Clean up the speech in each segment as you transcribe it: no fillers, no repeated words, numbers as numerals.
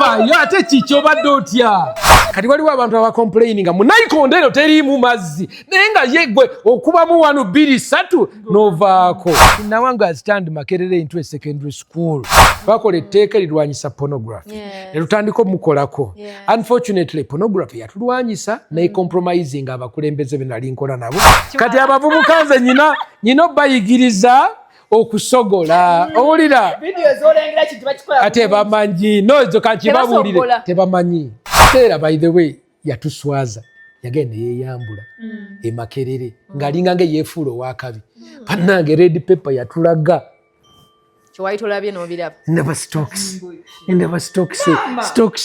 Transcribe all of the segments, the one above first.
Waayo ate kikyo badde otya. Kati waliwo abantu abakomplaininga mu Naikonde eno teriimu mazzi naye nga yeggwe okubamu 1 2 3 novaako. Nawange azitandi Makerere into a secondary school bakola etteeka erirwanyisa pornography ne lutandika omukolako. Unfortunately pornography yatulwanyisa naye compromising abakulembeze be nali nkola nabo. Kati abavubuka nze nyina bayigiriza okusogola. Owulira ate bamanyi nozo kankibabulire tebamanyi. Era by the way yatuswaza yagenda yeyambula e Makerere ngalinga nge yefulo wakabi panange red paper yatulaga Chiwaito labye no biraba never stocks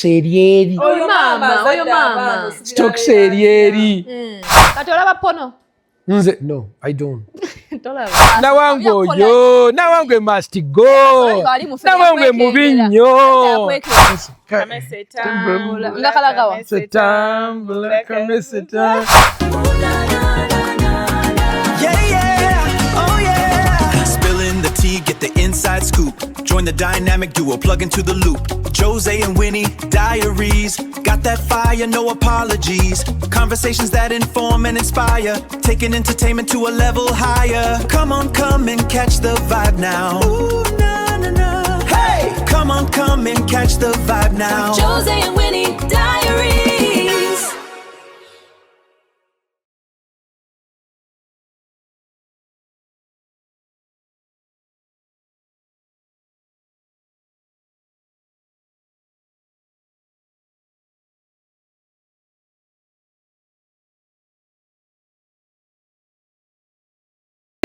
erieri oyo mama stocks erieri kati olaba pono nze no I don't Nawange must go. Nawange mubinyo. Spilling the tea, get the inside scoop. Join the dynamic duo, plug into the loop. Jose and Winnie, diaries. Got that fire, no apologies. Conversations that inform and inspire. Taking entertainment to a level higher. Come on, come and catch the vibe now. Ooh, na, na, na. Hey! Come on, come and catch the vibe now. Jose and Winnie, diaries.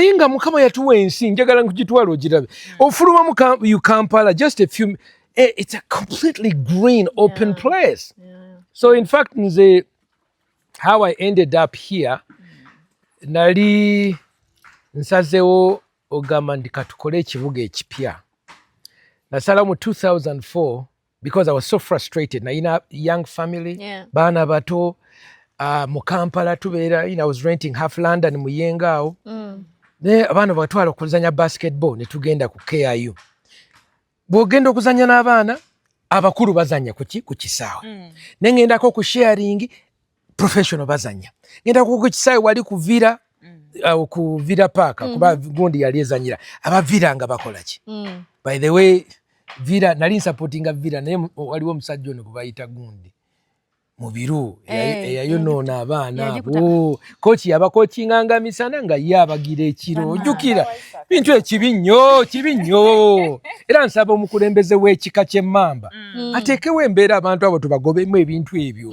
Inga mukama yatuwa ensi njagala nkugitwala ogirabe ofuluma mu Kampala just a few it's a completely green open place. So in fact nze how I ended up here nali nsazewo ogamba ndikatukole ekibuga ekipya nasala mu 2004 because I was so frustrated na ina young family baana bato mu Kampala tubeera I was renting half London mu Yengaawo ne abaana batwala okuzanya basketball ne tugenda ku KIU bwogenda okuzanya n'abaana abakulu bazanya ku kisaawe nengendako ku sharing professional bazanya ngenda ku kisaawe wali ku Villa Park kuba gundi yali ezanyira abavira nga bakola ki by the way Villa nali supportinga Villa naye waliwo omusajja ono kubayita gundi mubiru eyayonona abaana abo kochi yabakochinganga misana nga yabagira ekiro ojukira bintu ekibinyo era nsaba omukulembeze w'ekika ky'emmamba atekewo embeera abantu abo tubagobemu ebintu ebyo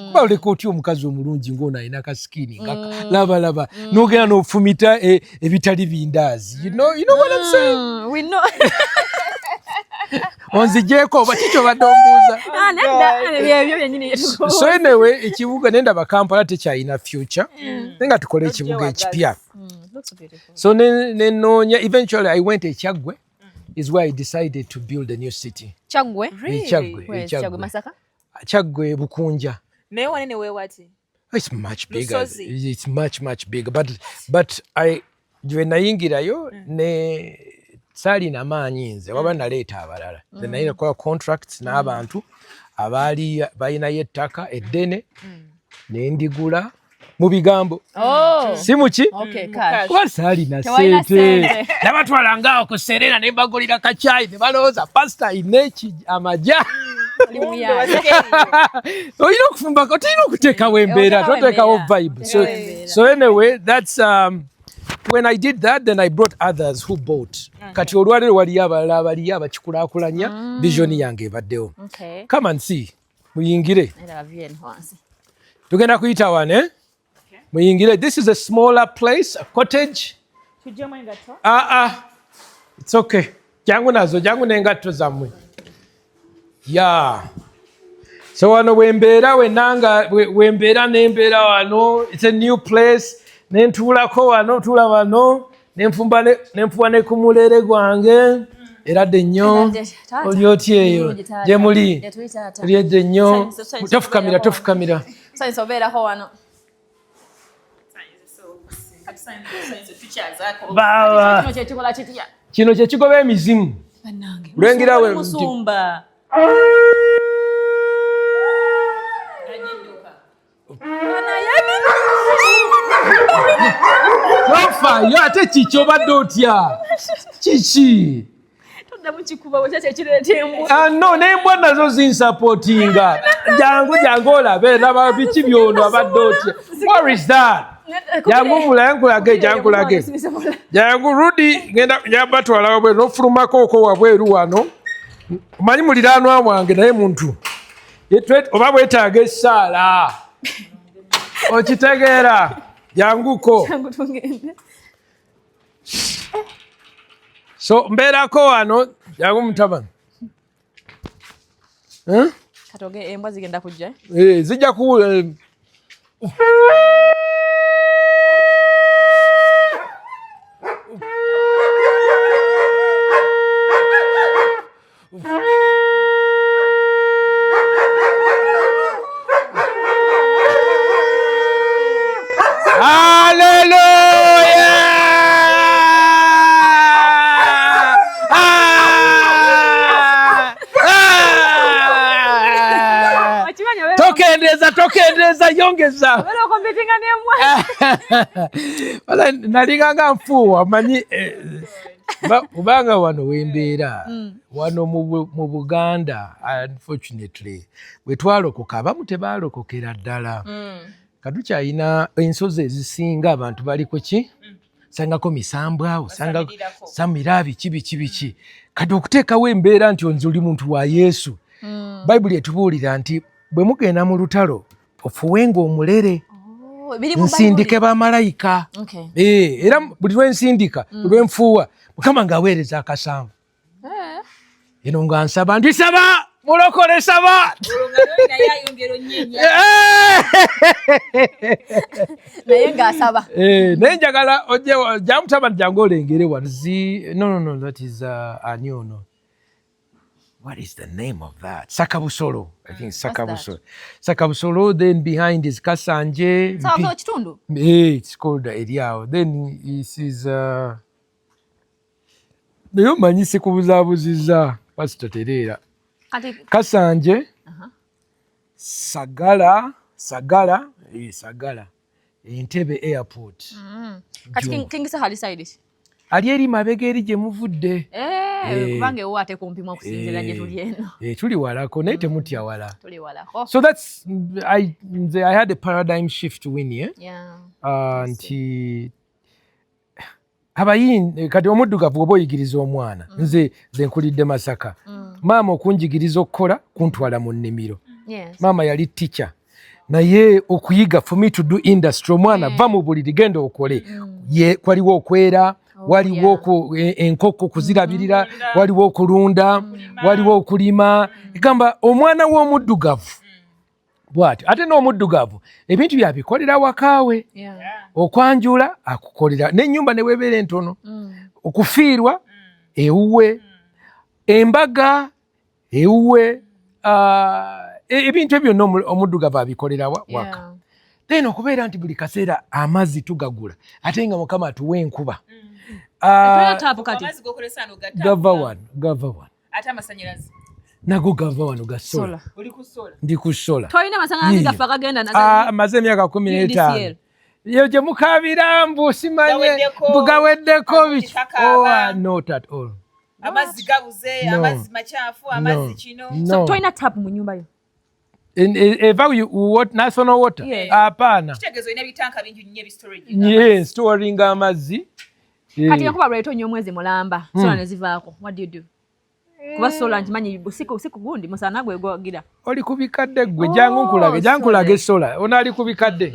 kuba oleka otya omukazi omulungi ng'ono alina kasikini laba n'ogenda n'ofumita ebitali bindaazi you know what I'm saying? We know. Onzijeko oba kikyo badde ombuuza. So anyway ekibuga nenda Kampala tekyalina future nenga tukole ekibuga ekipya. So nenoonya eventually I went Kyaggwe is where I decided to build a new city. Kyaggwe? Kyaggwe Masaka? Kyaggwe Bukunja. Naye wanene weewati? It's much bigger. It's much bigger but I gwe nayingirayo ne sali na maanyi nze waba naleeta abalala nze naye nakola contracts n'abantu abaali balina yettaka eddene nendigula mu bigambo si muki kuba saali na sente nabatwalangaawo ku Serena ne mbagulira kacaayi ne balowooza pasita ineki amaja olina okufumbako olina okuteekawo embeera toteekawo vibe so anyway that's when I did that, then I brought others who bought. Kati olwalero waliyo abalala abaliyo abakikulakulanya vision yange ebaddewo. Come and see. Muyingire. Tugenda kuyita wane. Muyingire. This is a smaller place, a cottage. It's okay. Jangu n'engatto zammwe. Yeah. So wano wembeera nembeera wano. It's a new place. Nentuulako wano tula wano nenfuba ne ku mulere gwange eradde nnyo oli otya eyo gye muli lyedde nnyo tofukamira kino kye kigoba emizimu lwengirawe Tofaayo ate kiki obadde otya? Kiki? Toddamu kikuba bwe kyakyo ekireeta embwa. No, n'embwa nazo zinsapootinga. Jangu olabe laba biki by'ono abadde otya. What is that? Jangu mulankulage. Jangu Rudi ngenda batwala wabweru n'ofulumako oko wabweru wano. Omanyi muliraanwa wange naye muntu. Oba bwetaaga essaala. Okitegeera? Janguko. So mbeerako wano jangu mutabani. Katoge embwa zigenda kujja. Zijja ku Tokendeeza yongeza. Wala nalinganga nfuuwa manyi kubanga wano wembeera wano mu Buganda unfortunately bwe twalokoka abamu tebaalokokera ddala. Katukyalina ensozi ezisinga abantu baliko ki? Sangako misambwa, osanga samiraabi biki. Kati okuteekawo embeera nti onzi oli muntu wa Yesu. Bayibuli etubuulira nti bwe mugenda mu lutalo ofuwenga omulere nsindike bamalayika. Era buli lwensindika lwenfuuwa Mukama ng'aweereza akasanvu. Eno nga nsaba ndi saba mulokole saba. Naye ng'asaba. Naye njagala ojja mutabani jangu olengere wano. No, that is Anyono. What is the name of that? Sakabusolo. I think Sakabusolo. Sakabusolo, then behind is Kasanje. It's called Eriao. Then this is Nayo manyi sikubuzabuziza Pastor Terera. Kasanje. Sagala. Entebbe Airport. Kati kingisa hali side. Ali eri mabega eri gye muvudde. Kubange wo ate kumpima okusinzira gye tuli eno. Tuli walako naye temutya wala. Tuli walako. So that's I had a paradigm shift win here. Nti abayin kati omuddugavu oba oyigiriza omwana nze nkulidde Masaka. Maama okunjigiriza okukola kuntwala mu nnimiro. Maama yali teacher. Naye okuyiga for me to do industry omwana va mu buliri genda okole. Kwaliwo okwera, waliwo enkoko kuzirabirira, waliwo okulunda, waliwo okulima. Egamba omwana w'omuddugavu bw'ati ate n'omuddugavu ebintu byabikolera wakaawe. Okwanjula akukolera n'ennyumba ne weebeera entono. Okufiirwa ewuwe, embaga ewuwe, ebintu ebyo omuddugavu abikolera waka. Then okubeera nti buli kaseera amazzi tugagula ate nga Mukama atuwa enkuba. Gava wano. Ate amasanyalaze nago gava wano ga sola. Ndi ku sola. Toyina masanyalaze gafa kagenda nazo. Amaze emyaka 15. Yo gye mukabira mbu simanye bugaweddeko biki. Not at all. Amazzi gabuze, amazzi machafu, amazzi kino. So toyina tap mu nyumba yo. What national water? Hapana. Kitegezo ina bitanka bingi nnyo bistorage. Yes, storing amazzi. Kati yakuba lweto nnyo mwezi mulamba. Sola ne zivaako. What do you do? Kuba sola ntimanyi usiku gundi musana gwe gwagira. Oli kubikadde gwe jangu nkulage sola. Ona ali kubikadde.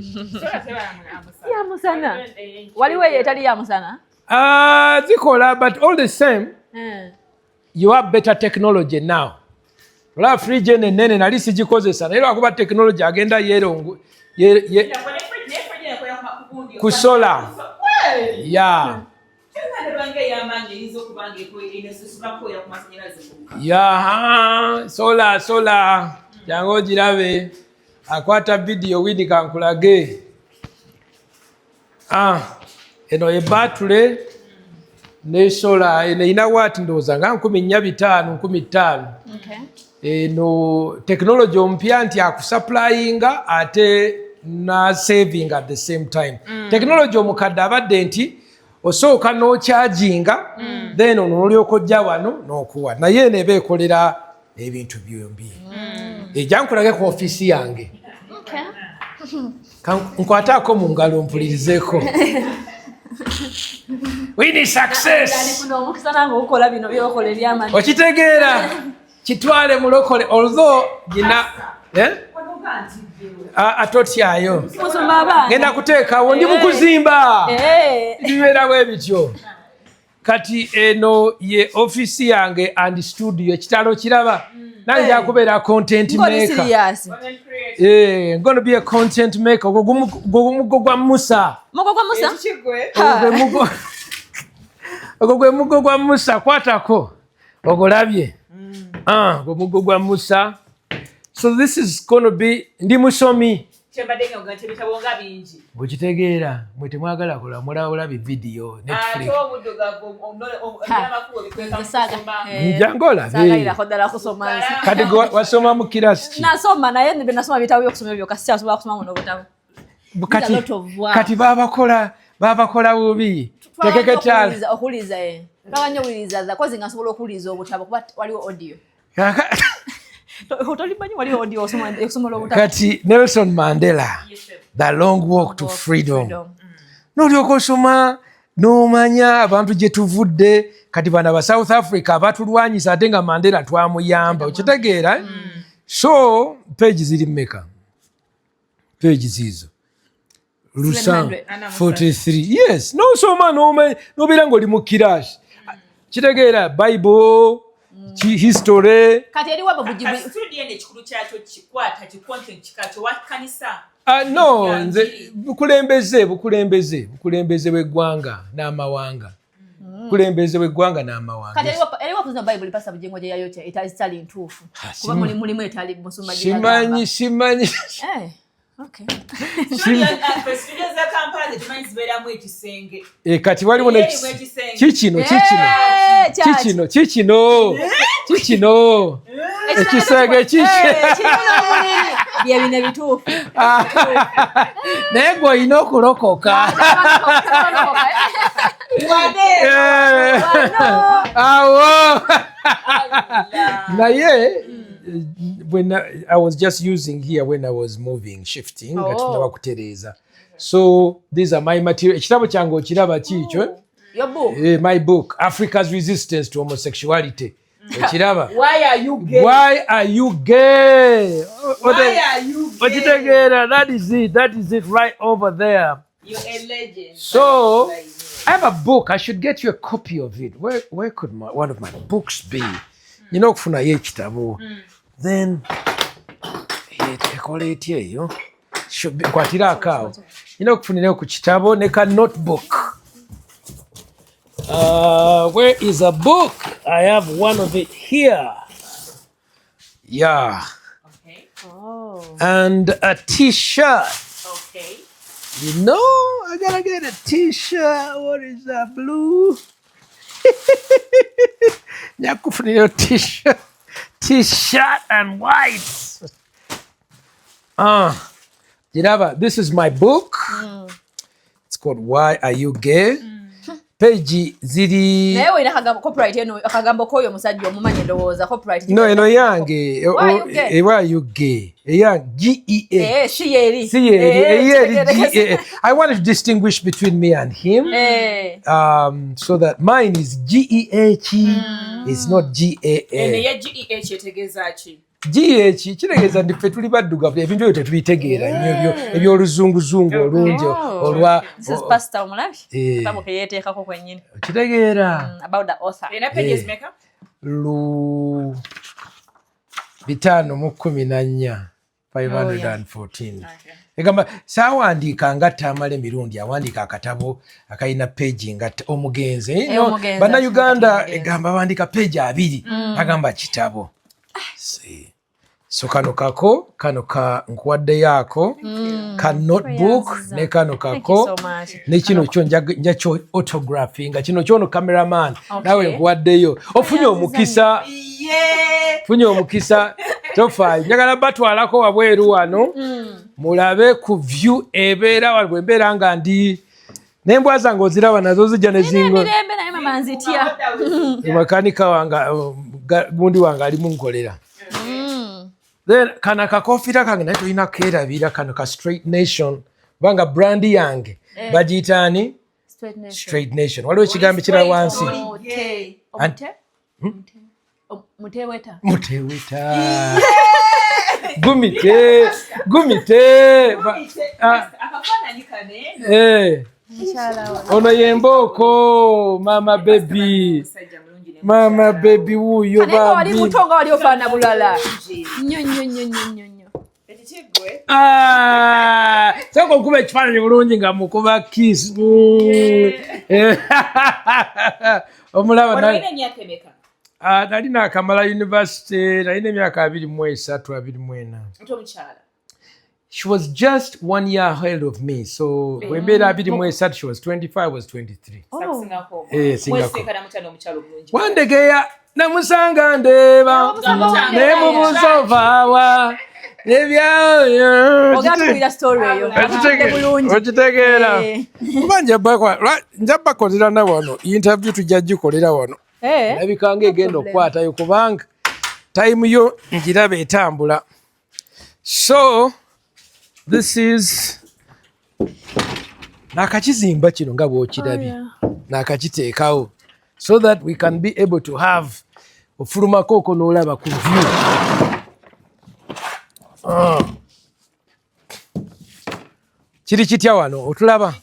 Ya musana. Waliwo etali ya musana? Zikola, but all the same, you have better technology now. Ola fridge nene nali sigikozesa naye lwakuba technology agenda yerongo kusola. Sola jango girabe akwata video widi kankulage. Eno ebatule ne sola ina wati ndoza nga 15,000. Eno technology ompya nti akusupplyinga ate na saving at the same time. Technology omukadde abadde nti osooka n'okyaginga then onoolyoka ojja wano n'okuwa naye neeba ekolera ebintu byombi. Ejja nkulage ku ofiisi yange nkwataako mu ngalo mpulirizeeko. We need success. Okitegeera kitwale mulokole although gina atotyayo genda kuteekawo ndi mukuzimba bibeerawo ebityo. Kati eno ye ofiisi yange and studio ekitalo kiraba nange akubeera content maker. Gonna be a content maker. Ogwo gwa Musa. Ogwo gwe mugo gwa Musa kwatako ogolabye. Ogwo gwa Musa. So this is going to be ndi musomi. Bwekitegeera mwe temwagala kola mulawula video Netflix. Njangola kati wasoma mu kirasi ki? Nasoma naye nbe nasoma bitabu byokusoma ebyo kasi asobola kusoma muno butabu. Kati babakola bubi. Tekeketala. Okuliza Kawanyo wiliza za kozi ngasobola okuliza obutabu kuba waliwo audio. Kati Nelson Mandela, The Long Walk to Freedom. N'olyoka osoma n'omanya abantu gye tuvudde kati bana ba South Africa abatulwanyisa ate nga Mandela twamuyamba okitegeera. So page ziri mmeka? Page zizo 43. Yes, n'osoma n'obeera ng'oli mu kirasi kitegeera Bible history. Kati eri wabo bujibu studio ne chikulu kyacho kikwata ki content kikacho wa kanisa. No, nze bukulembeze bw'eggwanga n'amawanga. Bukulembeze bw'eggwanga n'amawanga. Kati eri wabo kuzina Bible pasa bujengo je yayote itali ntuufu. Kuba mulimu etali musoma je. Simanyi. Okay. Studio za Kampala tumanyi zibera mu ekisenge. Kati waliwo ne kikino. Ekisenge bye bine bituufu. Naye gwe olina okulokoka. Awo. Naye when I was just using here when I was moving, shifting, kutereza. So these are my material. Ekitabo kyange okiraba kiikyo. Your book? My book, Africa's Resistance to Homosexuality. Okiraba. Why are you gay? Why are you gay? Why are you gay? That is it right over there. You're a legend. So I have a book. I should get you a copy of it. Where could one of my books be? You know, kufuna ye kitabo. Then eyo should be kwatira akawo. You know, kufunira ku kitabo neka notebook. Where is a book? I have one of it here. Yeah. Okay. Oh. And a t-shirt. Okay. You know, I gotta get a t-shirt. What is that, blue? Nyakufunira t-shirt. T-shirt and white. This is my book. It's called Why Are You Gay? Page ziri. Naye ina kagambo copyright akagambo koyo musajja omumanyi ndowooza copyright. No, eno yange. Why are you gay? GEA. She yeri. GEA. I wanted to distinguish between me and him. So that mine is GEH. It's not GAA. Ene ya GEH etegeza ki? GH kiregeeza ndi ffe tuli baddugavu ebintu ebyo tetubitegeera nnyo ebyoluzunguzungu olungi olwa pastor omulabi kitabu ke yeeteekako kwennyini kitegeera about the author. Ena pages meka? 514 514. Egamba saawandiika ngatta amala emirundi awandiika akatabo akayina peegi ngatta omugenzi bannayuganda egamba awandiika peegi 2 agamba kitabo. So kano ka nkuwaddeyo ako ka notebook ne kano kako ne kino kyo nja kyo autographing nga kino kyono cameraman nawe nkuwaddeyo ofunye omukisa tofa njagala batwalako wabweru wano mulabe ku view ebeera waliwo nga ndi n'embwa zange oziraba nazo zijja ne zingo makanika wange gundi wange ali munkolera then kana kakofiira kange naye tulina keerabira kano ka Straight Nation kubanga brandi yange bagiyitaani Straight Nation. Waliwo ekigambo kira wansi muteweta gumite ono yembooko mama baby wuyo wali mutonga wali ofaana bulala soko okuba ekifaananyi bulungi nga mukuba kiss omulaba nalina akamala university nalina emyaka 23-24. She was just 1 year ahead of me, so when she was 25, I was 23. One day geya namusanga ndeba nemubuzovawa okitegeera kuba njabakolera na wano interview tujja gikolera wano nabikanga egenda okukwatayo kubanga time yo ngiraba etambula. So this is nakakizimba kino nga bw'okirabye nakakiteekawo so that we can be able to have ofulumako oko n'olaba ku view. Kiri kitya wano otulaba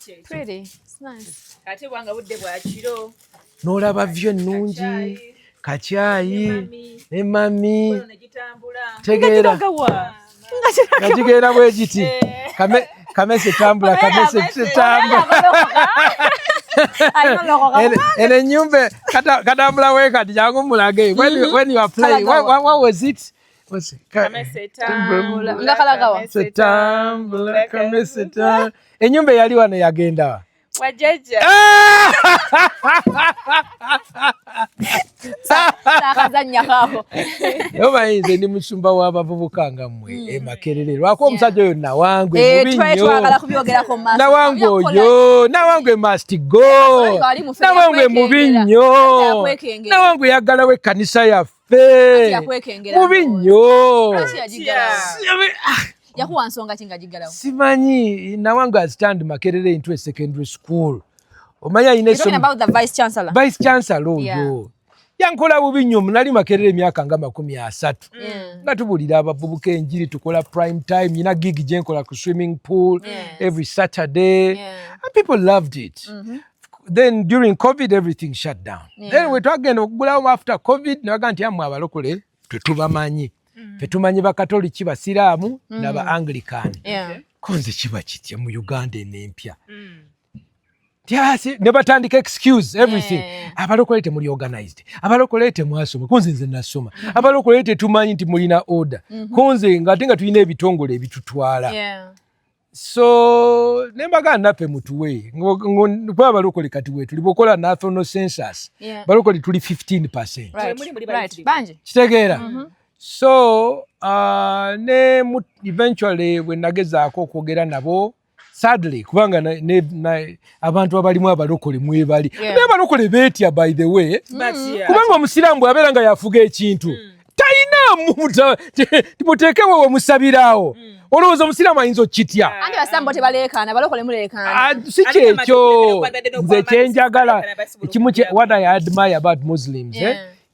n'olaba vyo ennungi kacyayi ne mami tegeera nga kigenda bwe giti kamese tambula eno ennyumba katambula we kati jangu mulage when you are playing what was it? Ennyumba eyali wano yagendawa wajjajja omanyi nze ndi musumba w'abavubuka nga mmwe Makerere lwako omusajja oyo nawangwe nawangwe oyo nawangwe must go nawangwe mubi nnyo nawangwe yaggalawo ekkanisa yaffe mubi nnyo yakuwa nsonga kinga jigalawo simanyi nawangwe azitandi Makerere into a secondary school omanya ine about the vice chancellor oyo yankola bubi nnyo nali Makerere emyaka nga 30 nga tubulira abavubuka enjiri tukola prime time nyina gig gyenkola ku swimming pool every Saturday and people loved it. Then during COVID everything shut down. Then we twagenda okugulawo after COVID nabaga nti amwe abalokole tetubamanyi fetumanyi bakatoliki basiraamu naba Anglican konze kiba kitya mu Uganda enempya ne batandika excuse everything abalokolete muli organized abalokolete mwasoma konze nze nasoma abalokolete tumanyi nti mulina order konze ngatenga tulina ebitongole ebitutwala so nembaga nape mutuwe kwa balokole kati wetu libokola national census balokole tuli 15%. Right. Banje Kitegeera so eventually when nagezaako okwogera nabo sadly kubanga abantu abalimu abalokole mwebali abalokole beetya by the way kubanga omusiraamu bw'abeera nga yafuga ekintu talina timuteekewo wemusabiraawo olowooza omusiraamu ayinza okitya anti basambo tebaleekaana balokole muleekaana si kyekyo nze kyenjagala ekimu what I admire about Muslims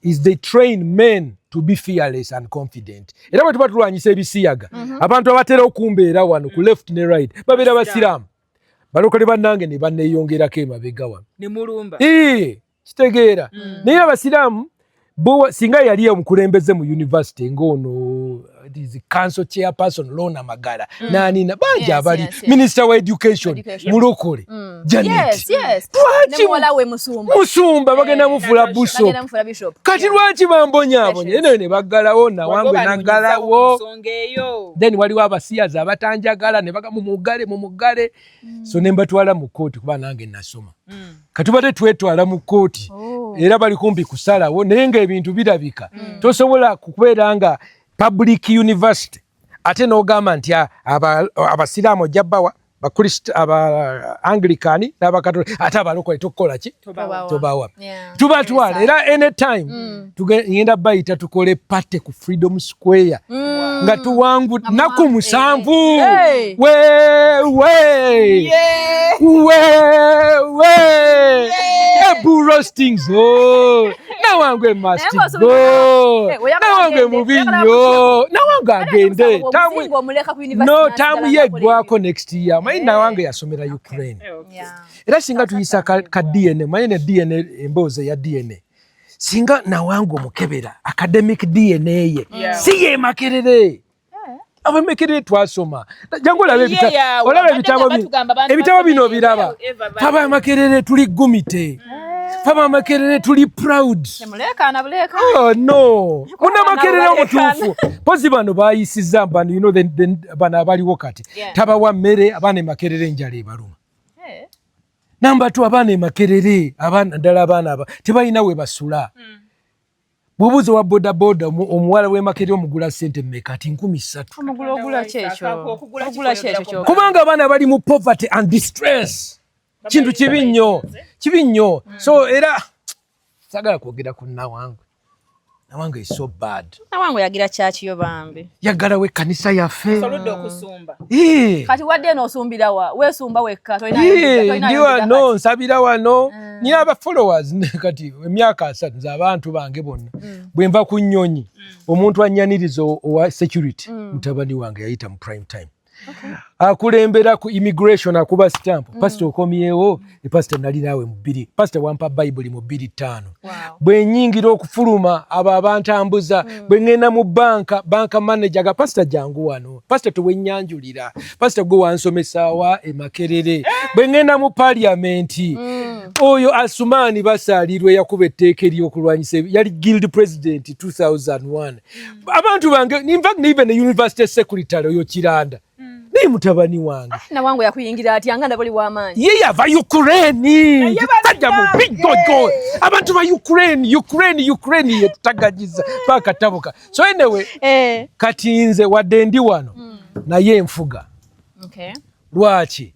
is they train men to be fearless and confident. Era bwe tuba tulwanyisa ebisiyaga abantu abatera okumbeera wano ku left ne right babeera basiraamu balokole bannange ne banneeyongerako emabega wano ne mulumba kitegeera naye abasiraamu singa yali omukulembeze mu university ng'ono council chairperson Lona Magala nanina banja abali minister wa education mulokole Janet musumba bagenda mufula bishop kati lwaki bambonyabonye eno ne baggalawo nawangwe naggalawo then waliwo abasiyaza abatanjagala ne baga mumugale so ne mbatwala mu kooti kuba nange nasoma katubadde twetwala mu kooti era bali kumpi kusalawo naye nga ebintu birabika tosobola kubeera nga public university ate n'ogamba nti abasiraamu ojja bbawa Anglikani n'abakatolika ate abalokole tokukola ki tobawa tubatwala era anytime tugenda bayita tukole pate ku Freedom Square nga tuwangu naku 7 Ebu roastings nawangwe must go nawangwe mubinyo nawangwe agende tamu yeggwako next year mayina wange yasomera Ukraine era singa tuyisa ka DNA mayine DNA emboze ya DNA singa nawange omukebera academic DNA ye si ye Makerere abamekerere twasoma jangu olabe ebitabo bino biraba faba Makerere tuli gumite faba Makerere tuli proud oh no kuna Makerere omutuufu pozi bano bayisiza bano you know bana abaliwo kati tabawa mmere abana Makerere enjala ebaluma namba 2 abana Makerere abana ndala abana aba tebalina we basula bubuzo wa boda boda omuwala we Makerere omugula sente mmeka ati 13 omugula kyekyo kubanga abana bali mu poverty and distress kintu kibi nnyo so era sagala kwogera ku nawange is so bad nawange yagira kyaki yo bambi yagala we kanisa yaffe soludde okusumba kati wadde n'osumbira wa weesumba wekka toyina no nsabira wano ni aba followers kati emyaka 3 nze abantu bange bonna bwe nva ku nnyonyi omuntu annyaniriza owa security mutabani wange yayita mu prime time akulembera ku immigration akuba stamp pastor okomyewo pastor nali nawe mu 2 pastor wampa bible mu 2:5 bwe nyingira okufuluma ababantambuza bwe ngenda mu banka manager ga pastor jangu wano pastor tuwenyanjulira pastor gwe wansomesa wa Makerere bwe ngenda mu parliament oyo Asumani basalirwe yakuba etteeka eryokulwanyisa yali guild president 2001 abantu bange in fact even the university secretary oyo Kiranda ni mutabani wange na wangu yakuyingira ati anga ndabali wa manyi ye yava Ukraine tajja mu big go abantu ba Ukraine yetagajiza paka tabuka so anyway kati nze wadde ndi wano naye enfuga lwaki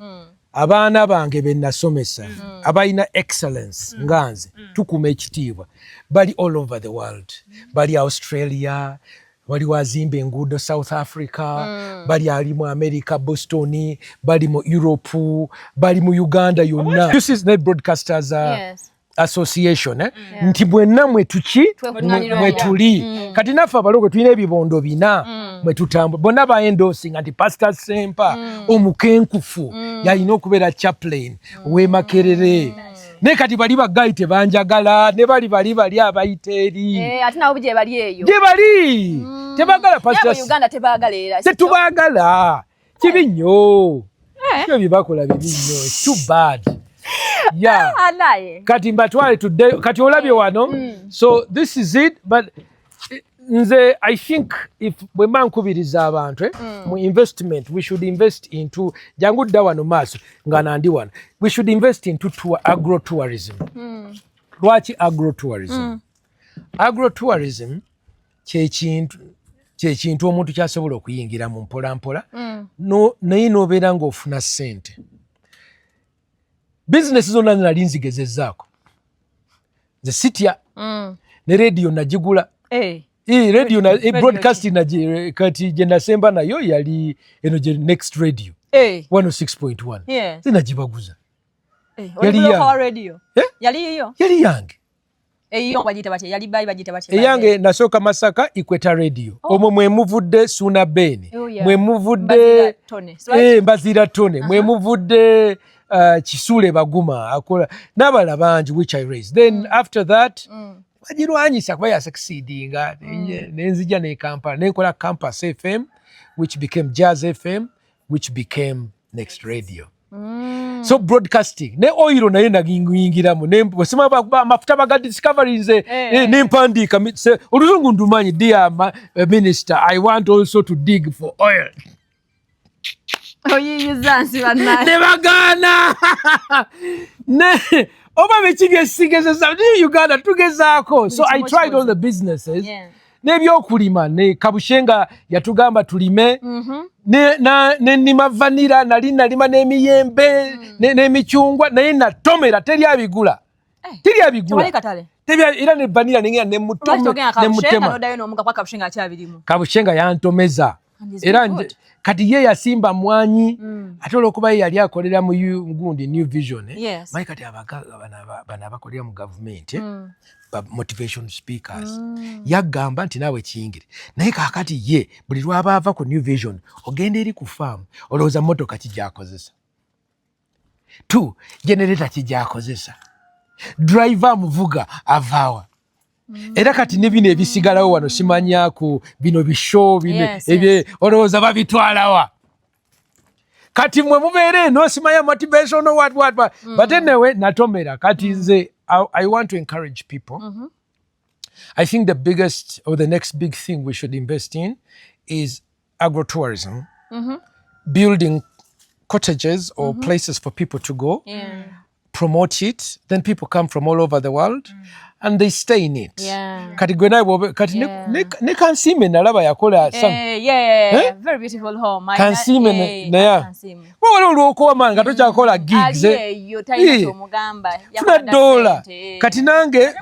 abaana bange bennasomesa abalina excellence nganze tukuma ekitiibwa bali all over the world bali Australia bali wazimba enguudo South Africa bali ali mu America Boston bali mu Europe bali mu Uganda yonna this is Net Broadcasters Association nti bwenna mwe tuli kati naffe abaloko tulina ebibondo 4 mwe tutambula bonna ba endorsing anti Pastor Ssempa omukenkufu yalina okubeera chaplain we Makerere ne kati bali bagayi tebanjagala ne bali abayita eri ate nabo gye bali eyo tebagala Pastor Uganda tebagala era tetubagala kibi nnyo ebyo bibakola bibi nnyo too bad kati mbatwale tudde kati olabye wano so this is it but nze I think if bwe mankubiriza abantu mu investment we should invest into jangu dda wano maaso nga nandi wano we should invest into agro-tourism lwaki agro-tourism kyekintu omuntu kyasobola okuyingira mu mpolampola naye n'obeera ng'ofuna ssente bizinesi zonna nali nzigezezaako nze sitya ne radio nagigula radio na broadcasting kati gye nasemba nayo yali eno gye next radio 106.1 zinagibaguza yali yange eyange nasooka Masaka Ikweta radio omwo mwemuvudde Suna Beni mwemuvudde Mbazira Tone mwemuvudde Kisule Baguma akola n'abala bangi which I raised then after that bagirwanyisa kuba ya succeedinga nenzija ne Kampala nenkola Campus FM which became Jazz FM which became Next Radio so broadcasting ne oiro naye nagiyingiramu bwesema amafuta baga discoveries nempandika oluzungu ndumanyi dear minister I want also to dig for oil oyiyizansi bannange nebagaana oba bekibi esigezeza Uganda tugezaako so I tried all the businesses n'ebyokulima ne Kabushenga yatugamba tulime ne nima vanira nalima n'emiyembe n'emichungwa naye natomera teryabigula era ne vanira nengera nemutema Kabushenga yantomeza era kati ye yasimba mwanyi ate olwokuba ye yali akolera mu gundi New Vision mayi kati bano abakolera mu gavumenti motivation speakers yagamba nti naawe kiyingire naye kakati ye buli lwaba ava ku New Vision ogenda eri ku farm olowooza motoka kijjakozesa 2 generator kijjakozesa driver amuvuga avaawa era kati ne bino ebisigalawo wano simanyaku bino bisho bino olowooza babitwalawa kati mwe mubeere eno simanya motivation what but anyway natomera kati nze I want to encourage people. I think the biggest or the next big thing we should invest in is agrotourism, building cottages or places for people to go, promote it, then people come from all over the world and they stay in it. Kati gwe nawe kati ne Kansime nalaba yakola very beautiful home. Kansime na wale olwokuwa manga tokyakola gigs tuna dola kati nange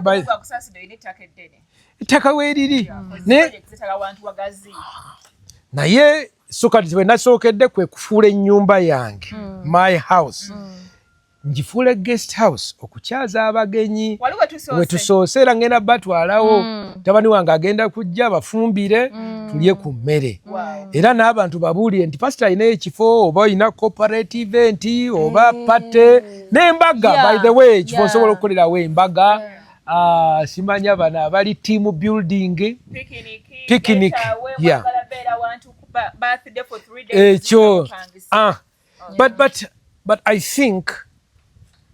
ettaka weeriri naye so kati we nasookedde kwe kufuula ennyumba yange my house njifuula guest house okukyaza abagenyi wetusoose era ngenda batwalawo tabani wange agenda kujja bafumbire tulye ku mmere era n'abantu babuulire nti pastor alina ekifo oba olina cooperative enti oba pate n'embaga by the way ekifo nsobola okukolerawo embaga simanya bano abali team building picnic ekyo but I think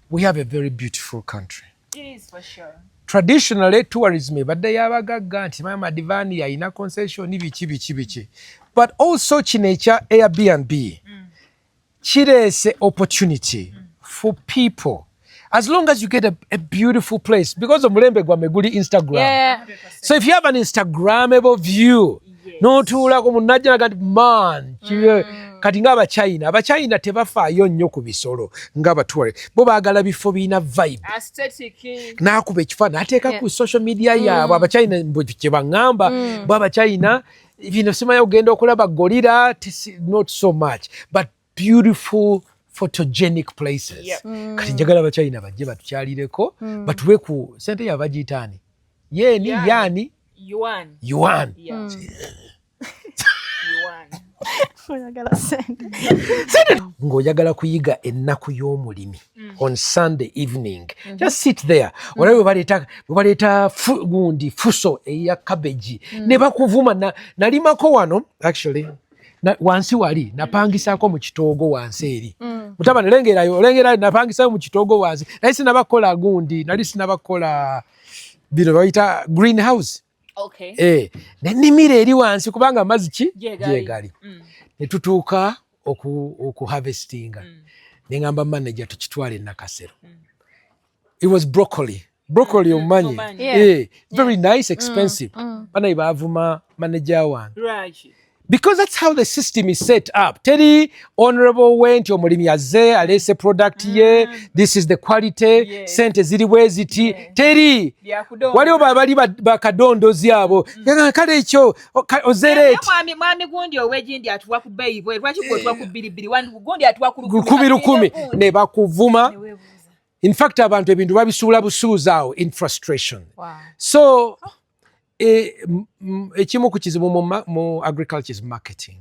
we have a very beautiful country. It is for sure. Traditionally, tourism ebadde yabagagga nti mama divani yalina concession biki. But also chinecha Airbnb kireese opportunity for people. As long as you get a beautiful place, because of mulembe gwa meguli Instagram. So if you have an Instagrammable view, n'otuula ku munajja nagati man kati ng'Abachina tebafaayo nnyo ku bisolo ng'Abatuare bo baagala bifo biina vibe n'akuba ekifaananyi ateeka ku social media yaabwe Abachina kye baŋŋamba bo Abachina bino simanya ogenda okulaba gorilla not so much but beautiful photogenic places kati njagala Abachina bajje batukyalireko batuwe ku sente yabagiyitaani yani yuan ng'oyagala kuyiga ennaku y'omulimi on Sunday evening just sit there olabe baleeta gundi fuso eya cabbage ne bakuvuma nalimako wano actually wansi wali napangisaako mu kitoogo wansi eri mutabani olengerayo napangisaako mu kitoogo wansi naye sinabakola gundi nali sinabakola bino bayita greenhouse nenimira eri wansi kubanga amazzi gyegali netutuuka okuharvestinga neŋŋamba manager tukitwale Nakasero. It was broccoli omumanyi very nice expensive banayi baavuma manager wange because that's how the system is set up. Teri honorable way nti omulimi azze aleese product ye this is the quality sente ziri bweziti teri waliwo babali bakadondozi abo kale ekyo ozereeti mwami gundi ow'egindi atuwa ku bbeeyi bwe lwaki gwe otuwa ku bbiribiri gundi atuwa ku lukumi ne bakuvuma. In fact abantu ebintu babisuula busuuzi awo in frustration. So ekimu ku kizibu mu agriculture is marketing.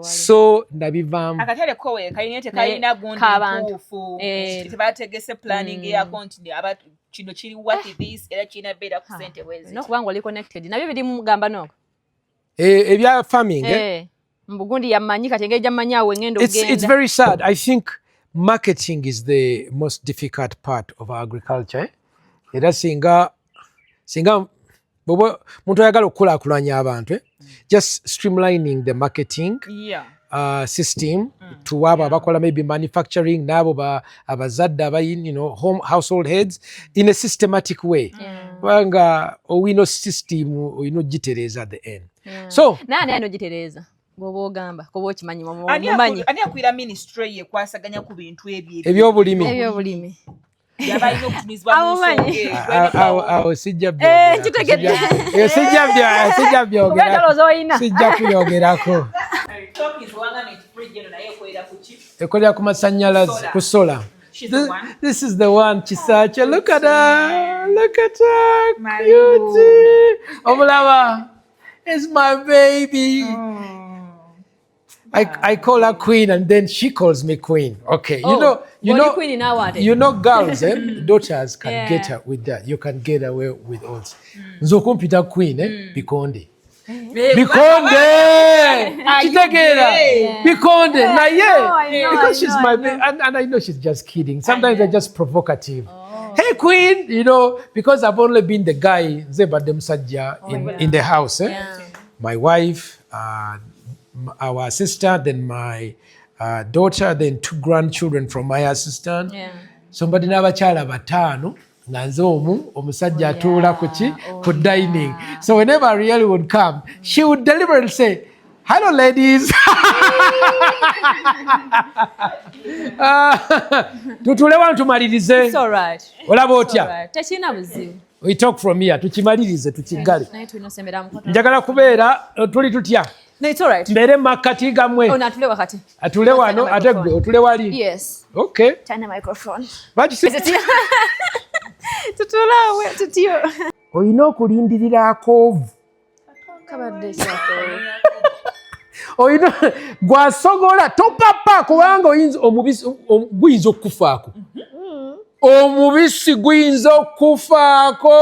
So nabivaamu akatale kowe kayina tekalina gundi ntuufu tebategese planning ya konti aba kino kiri what this era kina beera ku sente bwezi n'okubanga oli connected nabyo biri mugamba noko ebya farming mbugundi yamanyi kati engeri gyamanyi awo engendo ogenda. It's very sad. I think marketing is the most difficult part of agriculture. Era singa muntu ayagala okukulaakulanya abantu just streamlining the marketing system to abo abakola maybe manufacturing n'abo abazadde abayini household heads in a systematic way kubanga owino system oyina ogitereeza at the end so nani anogitereeza bw'oba ogamba kuba okimanyi mumanyi ani akwira ministry ye kwasaganya ku bintu ebyobulimi yabalina okutumizibwa mu nsonge awo sijja kuyogerako ekolera ku masannyalaze ku sola. This is the one, Chisacha. Look at her. Cutie. Omulaba. It's my baby. I call her queen and then she calls me queen. Okay. You know girls, daughters can get her with that. You can get away with all. Nzokumpita queen, Bikonde. Bikonde! Bikonde! Because she's my baby. And I know she's just kidding. Sometimes they're just provocative. Hey queen, because I've only been the guy, Abasajja, in the house. My wife, our assistant, then my daughter, then 2 grandchildren from my assistant. Somebody n'abakyala batano. Nze omusajja atuula ku dining. So whenever Ariel would come, she would deliberately say, "Hello, ladies." Tutule wano tumalirize. It's all right. Olaba otya? Tekina buzibu. We talk from here. Tukimalirize, tukigale. Njagala kubeera tuli tutya. No, it's all right. Mbere makati gamwe. Atule wakati. Atule wano, ate gwe otule wali. Yes. Okay. Turn the microphone. Tutulawe tutyo. Oyina okulindirira akoovu. Kabadde kyako. Oyina gwasogola topapa kubanga omubisi guyinza okufaako. Omubisi guyinza okufaako.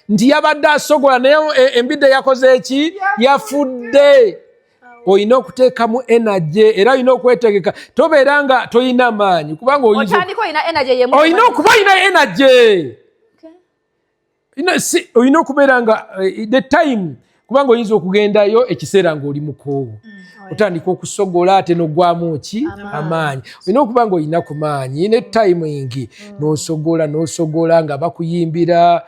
Nti yabadde asogola naye embidde yakoze eki? Yafudde. Oyina okuteekamu energy era oyina okwetegeka tobeera nga toyina maanyi kubanga oyina okuba oyina energy. Oyina okubeera nga the time kubanga oyinza okugendayo ekiseera ng'oli mukoowu otandika okusogola ate n'ogwamu ki amaanyi. Oyina okuba nga oyina ku maanyi ne timing n'osogola nga bakuyimbira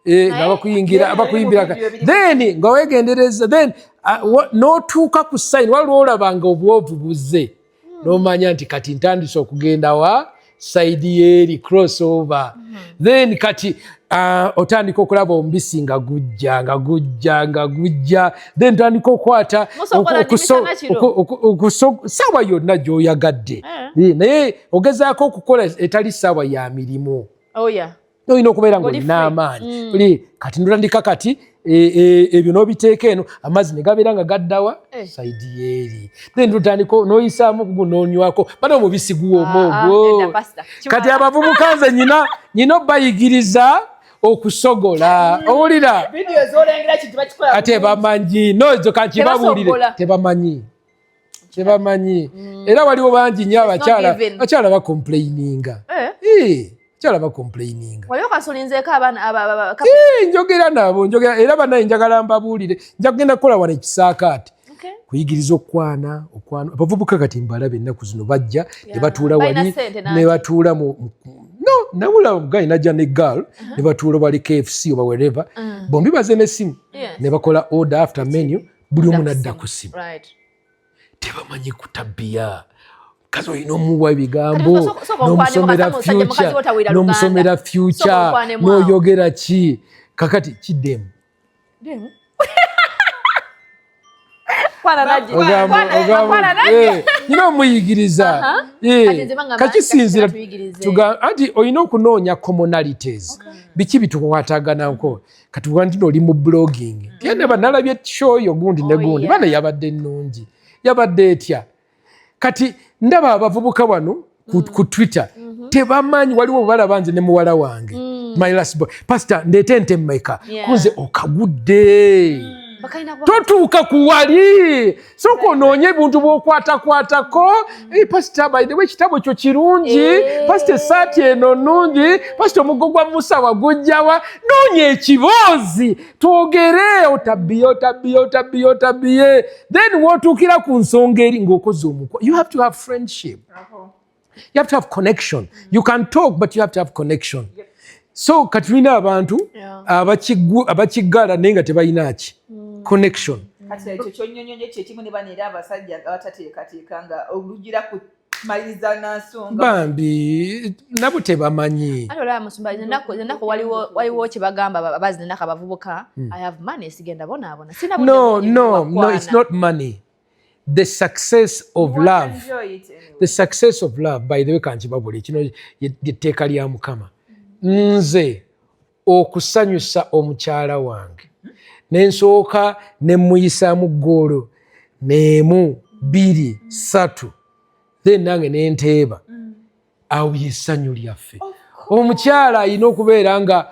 nga bakuyimbira then nga weegendereza then n'otuuka ku sayini waliwo olaba nga obwovu buzze n'omanya nti kati ntandise okugenda wa sayidi yeeri crossover then kati otandika okulaba omubisi nga gujja then tandika okwata saawa yonna gy'oyagadde naye ogezaako okukola etali saawa ya mirimu. Oyina okubeera ng'olina amaanyi kati notandika kati ebyo n'obiteeka eno amazzi ne gabeera nga gaddawa sayidi yeeri then tutandika n'oyisaamu n'onywako bana omubisi guwooma ogwo. Kati abavubuka nze nyina obayigiriza okusogola owulira ate bamanyi nozo kankibabuulire tebamanyi era waliwo bangi nnyo abakyala bakomplaininga njogera nabo era banaye njagala mbabuulire nja kugenda kukola wano ekisaakaate kuyigiriza okwana abavubuka kati mbalabe ennaku zino bajja ne batuula wali ne batuula nawula omugayi najja ne girl ne batuula wali KFC oba wherever bombi baze n'essimu ne bakola order after menu buli omu nadda ku ssimu tebamanyi kutabbiya kazi oyina omuwa ebigambo n'omusomera future n'oyogera ki kakati kiddemu nyina omuyigiriza kakisinzira anti oyina okunoonya commonalities biki bitukwataganako kati nti oli mu blogging tiende banalabye show yo gundi ne gundi bana yabadde ennungi yabadde etya kati ndaba abavubuka wano ku Twitter tebamanyi waliwo balaba nze ne muwala wange my last boy pastor ndeete ente mmeka kunze okagudde totuuka kuwali soka onoonye ebintu bw'okwatakwatako pasita by the way ekitabo kyo kirungi pasita esaati eno nnungi pasita omugo gwa musawa gujjawa noonya ekiboozi twogere otabbiye then wootuukira ku nsonga eri ng'okoze omukwa. You have to have friendship. You have to have connection. You can talk but you have to have connection. So katulina abantu abakiggala naye nga tebalina ki connection. Kati ekyo kyonnyonnyonyo kyekimu ne bano era abasajja abatateekateeka nga olugira kumaliriza nansonga bambi nabo tebamanyi. Ate olaba musumba ennaku waliwo kye bagamba abazi ennaku abavubuka I have money sigenda bonaabona. No, it's not money. The success of love. The success of love, by the way, kankibabule kino yetteeka lya Mukama. Nze okusanyusa omukyala wange nensooka ne muyisaamu ggoolo n'emu 2 3 then nange nenteeba awo essanyu lyaffe. Omukyala alina okubeera nga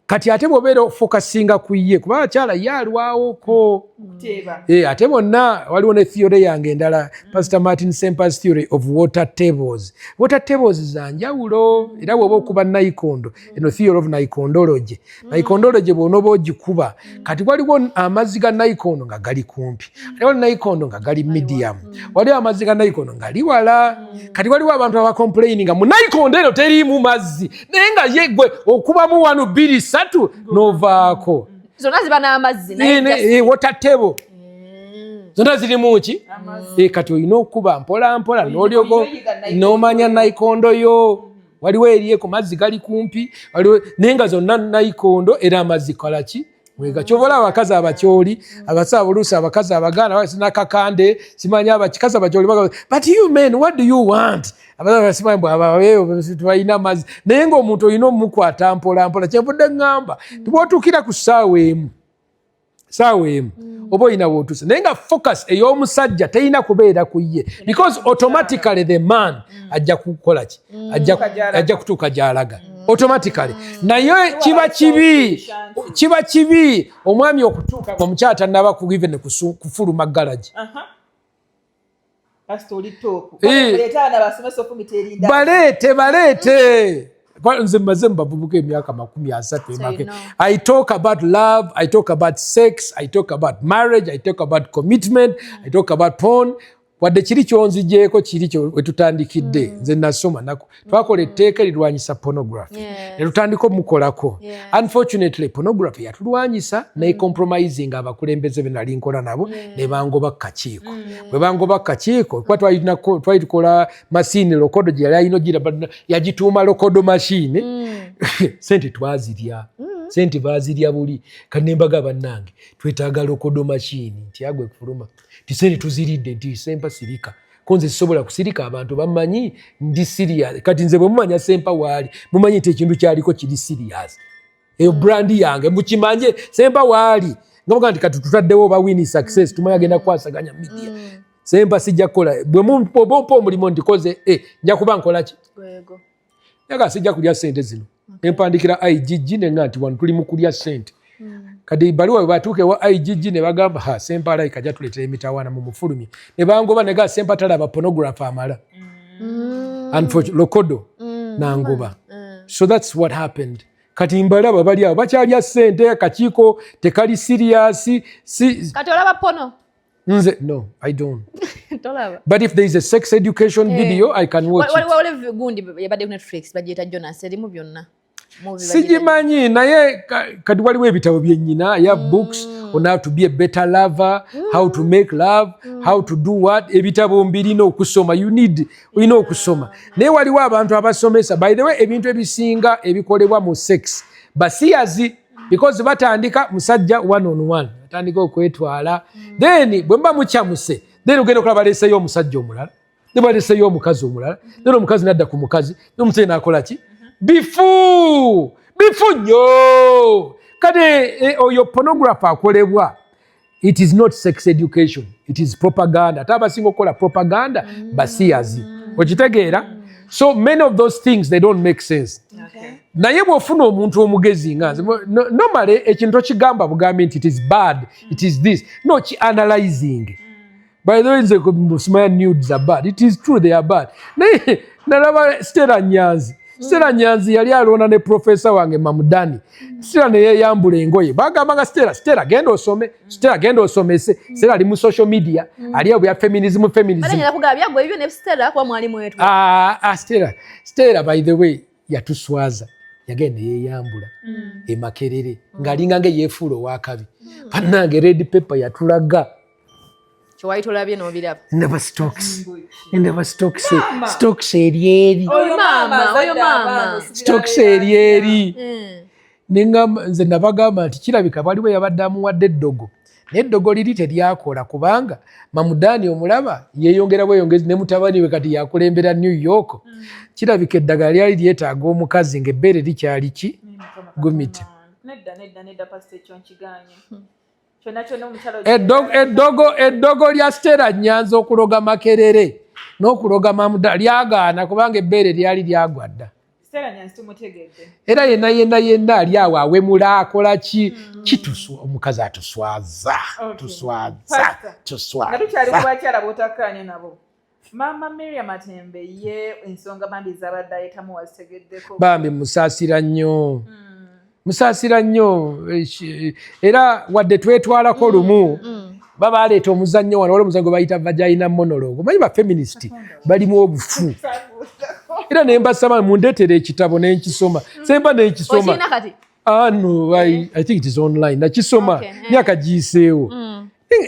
kati ate bw'obeera ofokasinga ku ye kuba abakyala ye alwawoko ate bonna waliwo ne theory yange endala Pastor Martin Ssempa's theory of water tables. Water tables za njawulo era bw'oba okuba nayikondo eno theory of nayikondology. Nayikondology bw'onooba ogikuba kati waliwo amazzi ga nayikondo nga gali kumpi, waliwo nayikondo nga gali medium, waliwo amazzi ga nayikondo nga gali wala. Kati waliwo abantu abacomplaininga mu nayikondo eno teriimu mazzi naye nga yeggwe okubamu 1 2 3 novaako zonna ziba n'amazzi water table zonna zirimu ki kati olina okuba mpola mpola n'olyoko n'omanya nayikondo yo waliwo eriye ku mazzi gali kumpi naye nga zonna nayikondo era amazzi kola ki mwega. Kyobola abakazi abakyoli abasaba oluusi abakazi abagaana sinakakande simanya abakazi abakyoli but you men what do you want abasimanyibwabalina amazzi naye ng'omuntu olina omukwata mpola mpola. Kyenvudde ŋŋamba tibwotuukira ku ssaawa emu oba olina bw'otuusa naye nga focus ey'omusajja terina kubeera ku ye because automatically the man ajja kukola ki ajja kutuuka gy'alaga automatically. Naye kiba kibi omwami okutuuka omukyala tannaba ku even kufuluma garage. Baleete nze mbaze mbavubuka emyaka 30 I talk about love, I talk about sex, I talk about marriage, I talk about commitment, I talk about porn. Wadde kiri kyonzigyeko kiri kyo wetutandikidde nze nasoma twakola etteeka erirwanyisa pornography ne tutandika omukolako. Unfortunately pornography yatulwanyisa naye compromising abakulembeze be nali nkola nabo ne bangoba kakiiko. Bwe bangoba kakiiko kuba twali tukola machine lokodo gye yali alina ogira yagituuma lokodo machine sente twazirya sente bazirya buli kati ne mbaga bannange twetaaga lokodo machine nti agwe kufuluma tisente tuziridde nti Ssempa sirika konze sisobola kusirika abantu bamanyi ndi serious. Kati nze bwe mumanya Ssempa waali mumanyi nti ekintu kyaliko kiri serious eyo brandi yange mukimanye Ssempa waali ngamuga nti kati tutaddewo ba win success tumanya agenda kwasaganya media Ssempa sijja kukola bwe mumpo omulimo ndikoze nja kuba nkola ki yaga sijja kulya sente zino empandikira IGG nenga nti wano tuli mu kulya sente kadi baluwa batuuke wa IGG ne bagamba Ssempa alai kajja tuleetera emitawaana mu mufulumye ne bangoba ne ga Ssempa talaba pornography amala unfortunately lokodo nangoba. So that's what happened. Kati mbalaba bali abo bakyalya sente akakiiko tekali serious kati olaba pono nze no I don't but if there is a sex education video I can watch it. Wale gundi yabadde ku Netflix bagyeta Jonas erimu byonna sijimanyi naye kati waliwo ebitabo byennyina ya books on how to be a better lover, how to make love, how to do what. Ebitabo mbirina okusoma olina okusoma naye waliwo abantu abasomesa by the way ebintu ebisinga ebikolebwa mu sex basiyazi because batandika musajja 1-on-1 batandika okwetwala then bwe mba mukyamuse then ogenda okulaba baleeseyo omusajja omulala ne baleeseyo omukazi omulala then omukazi nadda ku mukazi n'omusajja n'akola ki bifu nnyo. Kati oyo pornography akolebwa it is not sex education, it is propaganda. Ate abasinga okukola propaganda basiyazi okitegeera So many of those things, they don't make sense. Naye bw'ofuna omuntu omugezi nga nze normally ekintu okigamba bugambi nti it is bad, it is this. No, analyzing. By the way, nze nudes are bad. It is true they are bad. Naye nalaba Stella Nyanzi. Stella Nyanzi yali alona ne professor wange Mamudani. Stella ne yeyambula engoye. Bagamba Stella genda osome. Stella genda osomese. Stella ali mu social media. Ali ya feminism. Bale nyala kugabya gwe byo ne Stella kwa mwalimu wetu. Stella by the way yatuswaza. Yagenda yeyambula. Makerere. Ngalinga nge yefulo wakabi. Panange red paper yatulaga. Chwaitolabye no biraba. Never stocks erieri. Oyo mama. Stocks erieri. Ninga nze nabagamba nti kirabika baliwe yabadde amuwadde eddogo. Neddogo liri teryakola kubanga Mamudani omulaba yeyongera bweyongezi ne mutabani we kati yakulembera New York. Kirabika eddagala lyali lyetaaga omukazi ng'ebbeere likyali ki? Gumite. Nedda pastor ekyo nkiganye. Eddogo lya Stella Nyanzi okuloga Makerere n'okuloga Mamudani lyagaana kubanga ebbeere lyali lyagwadda. Era yenna ali awo awemula akola ki kituswa omukazi atuswaza. Nga tukyali ku bakyala b'otakkaanya nabo. Maama Miriam Matembe ye ensonga bambi zabadde ayitamu wazitegeddeko. Bambi musaasira nnyo era wadde twetwalako lumu baba aleeta omuzannyo wano waliwo omuzannyo bayita vagina monologue. Omanyi ba feminist balimu obufu. Era ne mbasaba mundeetere ekitabo ne nkisoma. Ssempa ne nkisoma. Okirina kati? No, I think it is online. Nakisoma myaka giyiseewo.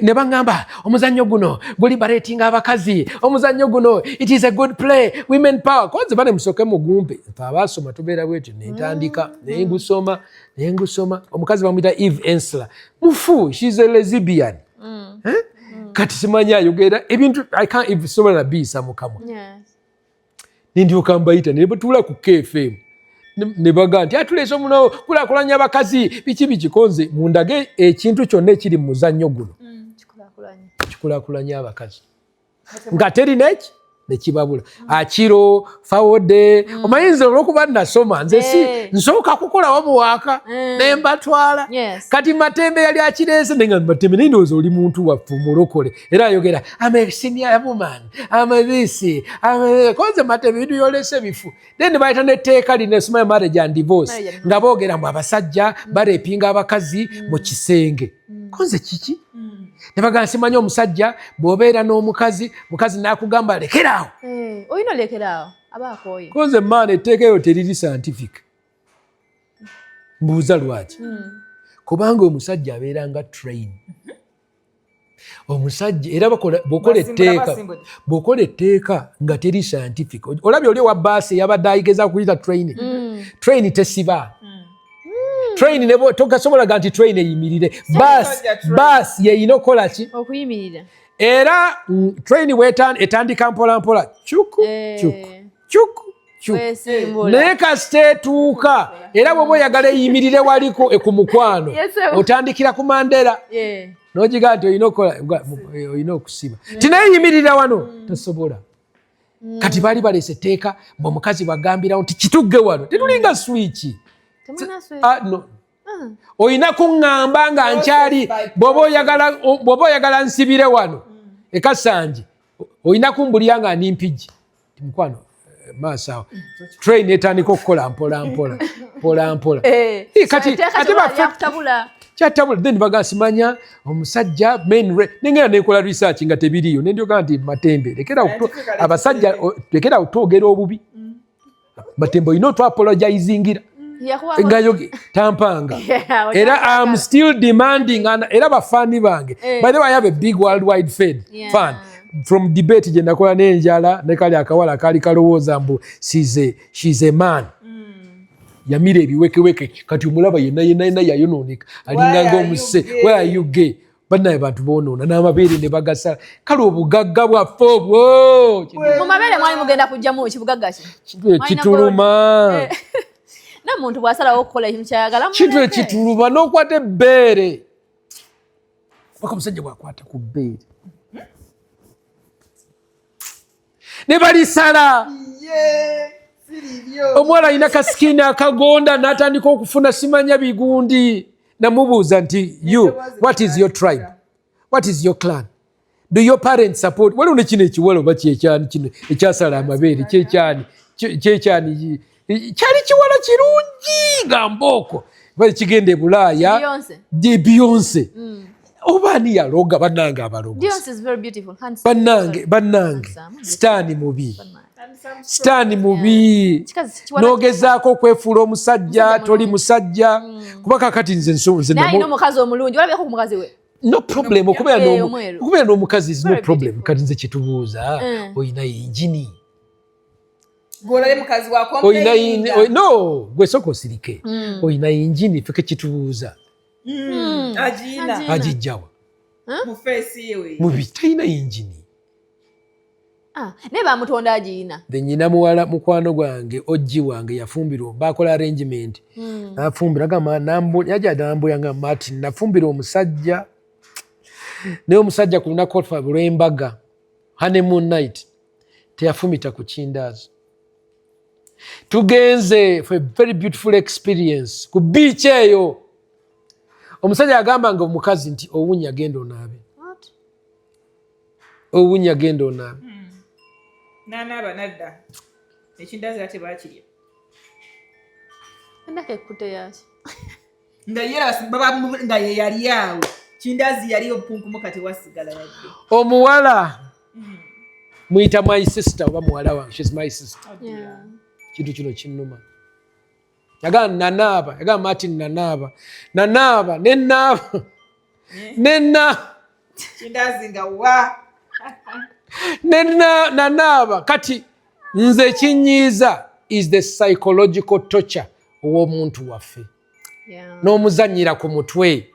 Ne bangamba omuzannyo guno guliberating abakazi. Omuzannyo guno it is a good play. Women power. Kwanza bane musoke mugumpe. Abasoma tubeera bwetyo ne ntandika ne ngusoma. Omukazi bamuyita Eve Ensler. Mufu, she's a lesbian. Kati simanyi ayogera ebintu I can't even someone abisa mukamwa. Nindyoka mbayita ne batula ku KFM. Ne baga nti atuleese muno kulakulanya abakazi biki konze mundage ekintu kyonna ekiri mu muzannyo guno. Kikulakulanya abakazi. Nga teri neki nekibabula. Akiro, fawode, omayinza olwokuba nasoma nze si nsooka kukola wamuwaaka ne mbatwala. Kati Matembe yali akireese nenga Matembe nindowooza oli muntu waffe omulokole era ayogera I'm a senior woman, I'm a this, konze Matembe bintu yolese bifu. Then bayita netteeka linesoma marriage and divorce nga boogera mbu abasajja bareepinga abakazi mu kisenge. Konze kiki? Ne bagamba simanyi omusajja bw'obeera n'omukazi mukazi n'akugamba lekeraawo. Oyina lekeraawo abaakoye. Konze maana etteeka eyo teriri scientific. Mbuuza lwaki? Kubanga omusajja abeera nga train. Omusajja era bw'okola etteeka nga teri scientific. Olabye oli wa baasi yabadde ayigeza kuyita training. Train tesiba. Train nebo tokasobola nti train eyimirire. Bus yeyina okola ki? Okuyimirira. Era train etandika mpola chuku. Naye kasita etuuka era bw'oba oyagala eyimirire waliko ku Mukwano otandikira ku Mandela. N'ogiga nti olina okusiba. Tinaye yimirira wano tasobola. Kati baali baleese etteeka ng'omukazi bagambirawo nti kitugge wano tetulinga switch. No. Oyina kuŋŋamba nga nkyali bw'oba oyagala nsibire wano ekasanje oyina kumbulya nga nimpigi Mukwano maaso awo train etandika okukola mpola. Kati kyatabula then baga simanya omusajja nengera nekola research nga tebiriyo nendyoga nti Matembe abasajja lekera otwogera obubi. Matembe oyina otwapologizingira tampanga. Era I'm still demanding era bafani bange. By the way, I have a big worldwide fan. From debate gye nakola n'enjala ne kali akawala kali kalowooza mbu she's a man. Yamira ebiwekeweke kati omulaba yenna yayonooneka alinganga omuse. Where are you gay? Bannaye bantu boonoona n'amabeere ne bagasala. Kale obugagga bwaffe obwo. Mu mabeere mwali mugenda kujjamu ekibugagga ki? Kituluma. Namuntu bw'asalawo okukola ekintu kyayagala kintu ekituluma n'okwata ebbeere. Paka omusajja bw'akwata ku bbeere ne balisala Omuwala alina kasikini akagonda n'atandika okufuna simanya bigundi. Namubuuza nti you, what is your tribe? What is your clan? Do your parents support? Waliwo ne kino ekiwala oba kyekyani kino ekyasala amabeere kyekyani kyali kiwala kirungi nga mbooko kigenda e Bulaaya Beyonce. Oba ani yaloga bannange abalogo bannange sitaani mubi n'ogezaako okwefuula omusajja toli musajja kuba kakati nze no problem okubeera n'omukazi is no problem kati nze kyetubuuza oyina yinjini no gwe sooka osirike oyina yinjini ffe kyetubuuza agijjawa mubi talina yinjini naye bamutonda agiyina. Nnyina muwala mukwano gwange ojji wange yafumbirwa bakola arrangement nafumbira yaja nambuyanga Martin nafumbira omusajja naye omusajja ku lunaku olw'embaga honeymoon night teyafumita ku kindaazi. Tugenze for a very beautiful experience ku beach eyo. Omusajja yagambanga omukazi nti owunya genda onaabe. Owunya genda onaabe. N'anaaba nadda. Ekindaazi ate baakirya. Endaka ekkute yaki. Nga ye yali awo. Kindaazi yali obukunkumu kati wasigala yadde. Omuwala muyita my sister oba muwala wange. She's my sister. Kintu kino kinnuma. Yagamba yagamba Martin nanaaba Kindaazi nga wa. Nanaaba kati nze kinyiiza is the psychological torture ow'omuntu waffe n'omuzannyira ku mutwe.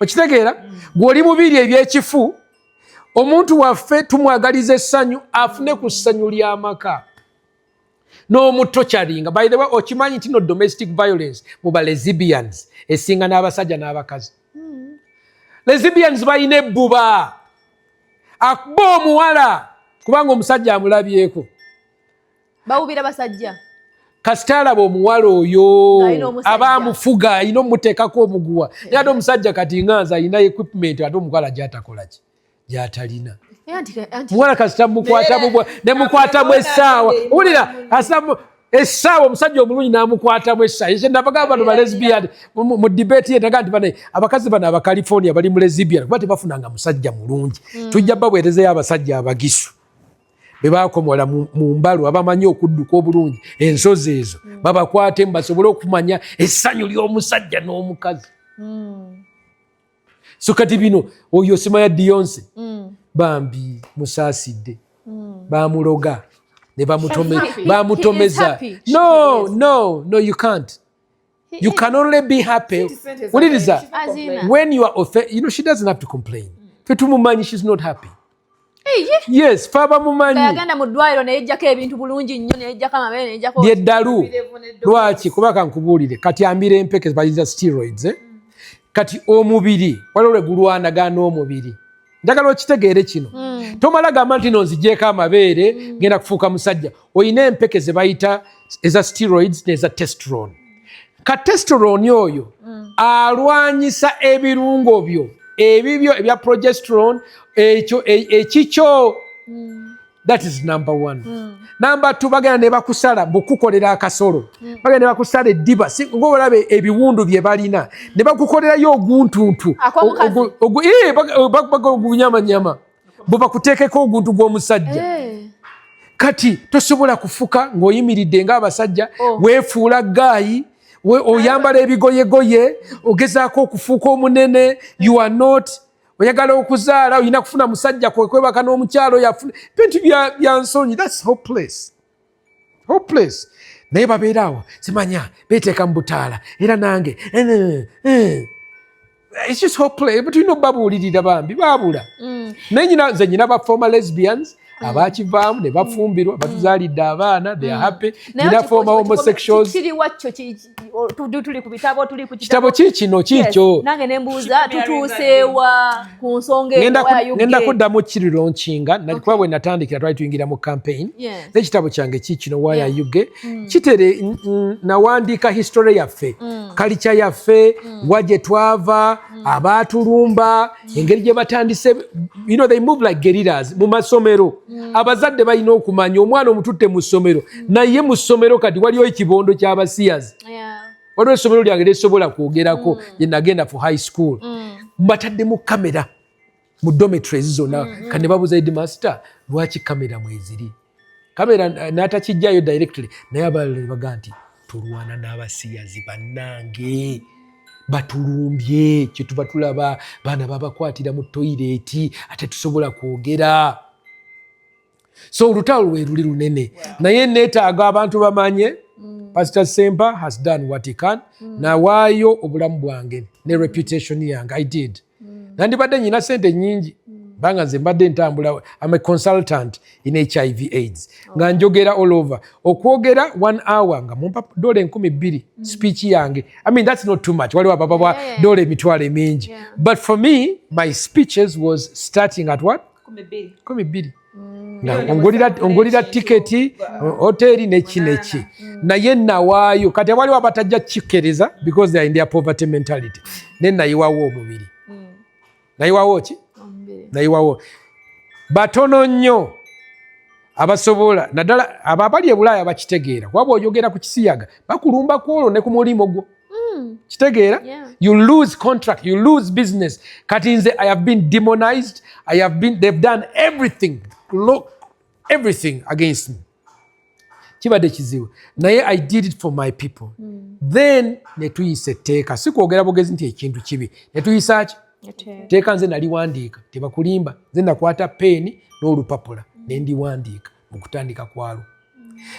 Okitegeera gw'oli mubiri ebyekifu omuntu waffe tumwagaliza essanyu afune ku ssanyu ly'amaka n'omutocharinga. By the way okimanyi nti no domestic violence mu ba lesbians esinga n'abasajja n'abakazi. Lesbians balina ebbuba akuba omuwala kubanga omusajja amulabyeko bawubira basajja kasita alaba omuwala oyo aba amufuga alina omuteekako omuguwa naye ate omusajja kati nganza alina equipment ate omukwala gyatakolaki gyatalina. Muwala kasita nemukwatamu essaawa wulira essaawa omusajja omulungi n'amukwatamu essaawa. Ekyo nabagamba bano ba lesbian mu debate yetaga nti bano abakazi bano aba California bali mu lesbian kuba tebafunanga musajja mulungi. Tujja baweerezeyo abasajja abagisu be baakomola mu mbalo abamanyi okudduka obulungi ensozi ezo babakwatemu basobole okumanya essanyu ly'omusajja n'omukazi. So kati bino oyo simanya Beyonce bambi musaasidde bamuloga ne bamutomeza. No, you can't. You can only be happy. What it is that? When you are offended, she doesn't have to complain. Fetumumanyi, she's not happy. Yes, faba mumanyi. Yagenda mu ddwaliro n'ejjako ebintu bulungi nnyo n'ejjako amabeere n'ejjako. Byeddalu. Lwaki kubaka nkubuulire kati ambira empeke bayiza steroids kati omubiri waliwo lwe gulwanagana omubiri. Njagala okitegeere kino. Tomala gamba nti nonzigyeko amabeere genda kufuuka musajja. Oyina empeke ze bayita eza steroids n'eza testosterone. Ka testosterone oyo alwanyisa ebirungo byo ebibyo ebya progesterone ekikyo. That is number one. Number two bagenda ne bakusala bukukolera akasolo. Bagenda ne bakusala eddiba ng'olabe ebiwundu bye balina ne bakukolerayo oguntuntu ogunyamanyama bwe bakuteekeko oguntu gw'omusajja. Kati tosobola kufuka ng'oyimiridde ng'abasajja weefuula gaayi oyambala ebigoyegoye ogezaako okufuuka omunene. You are not. Oyagala okuzaala oyina kufuna musajja kwebaka n'omukyalo yafuna bintu bya nsonyi. That's hopeless. Naye babeera awo simanya beeteeka mu butaala era nange it's just hopeless. Tulina obabuulirira bambi baabula. Naye nze nyina ba former lesbians abakivaamu ne bafumbirwa batuzaalidde abaana they are happy. Nyina former homosexuals. Kiri wakyo tuli ku bitabo tuli ku kitabo kino kikyo nange nembuuza tutuuseewa ku nsonga ngenda kuddamu kirilonkinga nakuba bwe natandikira twali tuyingira mu campaign n'ekitabo kyange kikino Why Are You Gay kitere nawandiika history yaffe culture yaffe wa gye twava abaatulumba engeri gye batandise they move like guerrillas mu masomero abazadde balina okumanya omwana omututte mu ssomero naye mu ssomero kati waliwo ekibondo ky'abasiyazi waliwo essomero lyange lisobola kwogerako gye nagenda for high school mbatadde mu kamera mu dormitories zonna kane babuza headmaster lwaki kamera mweziri kamera natakijjayo directly naye abalala baga nti tulwana n'abasiyazi bannange batulumbye kyetuba tulaba baana babakwatira mu toilet ate tusobola kwogera so olutalo lwe luli lunene naye neetaaga abantu bamanye Pastor Ssempa has done what he can nawaayo obulamu bwange ne reputation yange I did nandibadde nyina sente nyingi banga nze mbadde ntambula I'm a consultant in HIV AIDS nga njogera all over okwogera 1 hour nga mumpa $2,200 speech yange I mean that's not too much waliwo ababa $1,000 mingi but for me my speeches was starting at what $2,200 ongulira tiketi hoteli neki naye nawaayo kati waliwo abatajja kikkiriza because they are in their poverty mentality ne nayiwawo omubiri nayiwawo ki nayiwawo batono nnyo abasobola naddala ababali e Bulaaya bakitegeera kuba bw'oyogera ku kisiyaga bakulumba kwolwo ne ku mulimu gwo kitegeera you lose contract you lose business kati nze I have been demonized they've done everything against me kibadde kizibu naye I did it for my people then netuyisa etteeka si kwogera bugezi nti ekintu kibi netuyisa ki teeka nze naliwandiika tebakulimba nze nakwata peeni n'olupapula ne ndiwandiika mu kutandika kwalwo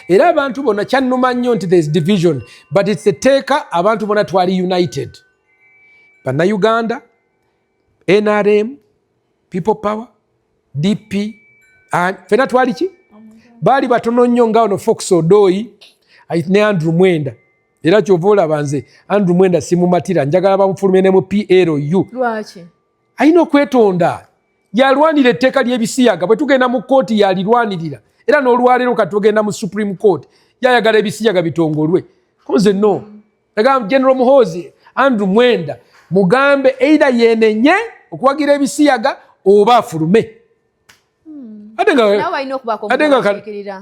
era abantu bonna kyannuma nnyo nti there is division but it's etteeka abantu bonna twali united bannayuganda NRM people power DP fena twali ki baali batono nnyo nga ono Fox Odoi ne Andrew Mwenda era kyova olaba nze Andrew Mwenda simumatira njagala bamufulume ne mu PLU lwaki alina okwetonda yalwanira etteeka ly'ebisiyaga bwe tugenda mu kooti yalirwanirira era n'olwaleero kati tugenda mu Supreme Court yayagala ebisiyaga bitongolwe nze no agamba General Muhoozi Andrew Mwenda mugambe either yenenye okuwagira ebisiyaga oba afulume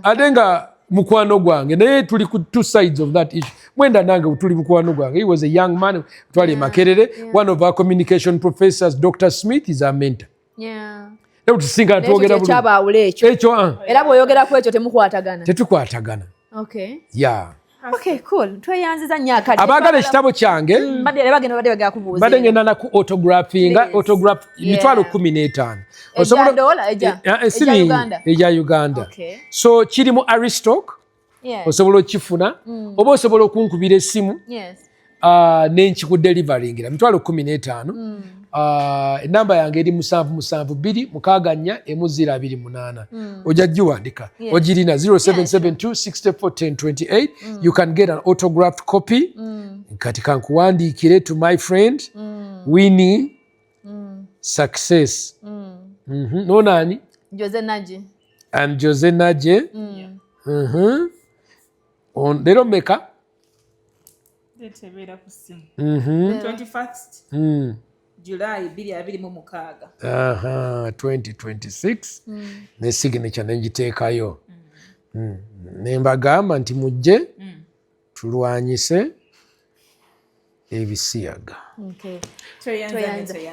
ate nga mukwano gwange naye tuli ku two sides of that issue Mwenda nange tuli mukwano gwange he was a young man twali Makerere one of our communication professors Dr. Smith is our mentor tusinga twogera ekyo era bw'oyogera ku ekyo tetukwatagana Okay, cool. Tweyanziza nnyo akadde. Abaagala ekitabo kyange badde ngenda naku autographinga autograph mitwalo 15. Eja Uganda. So kirimu Aristoc osobola okifuna oba osobola okunkubira essimu nenkikudelivaringira mitwalo 15. Enamba yange eri 77264128 ojja giwandika ogirina 0772641028 you can get an autographed copy kati kankuwandiikire to my friend Winnie Success nonani Jose Naje on lero meka 21st July 2026 ne signature nenjiteekayo nembagamba nti mujje tulwanyise ebisiyaga.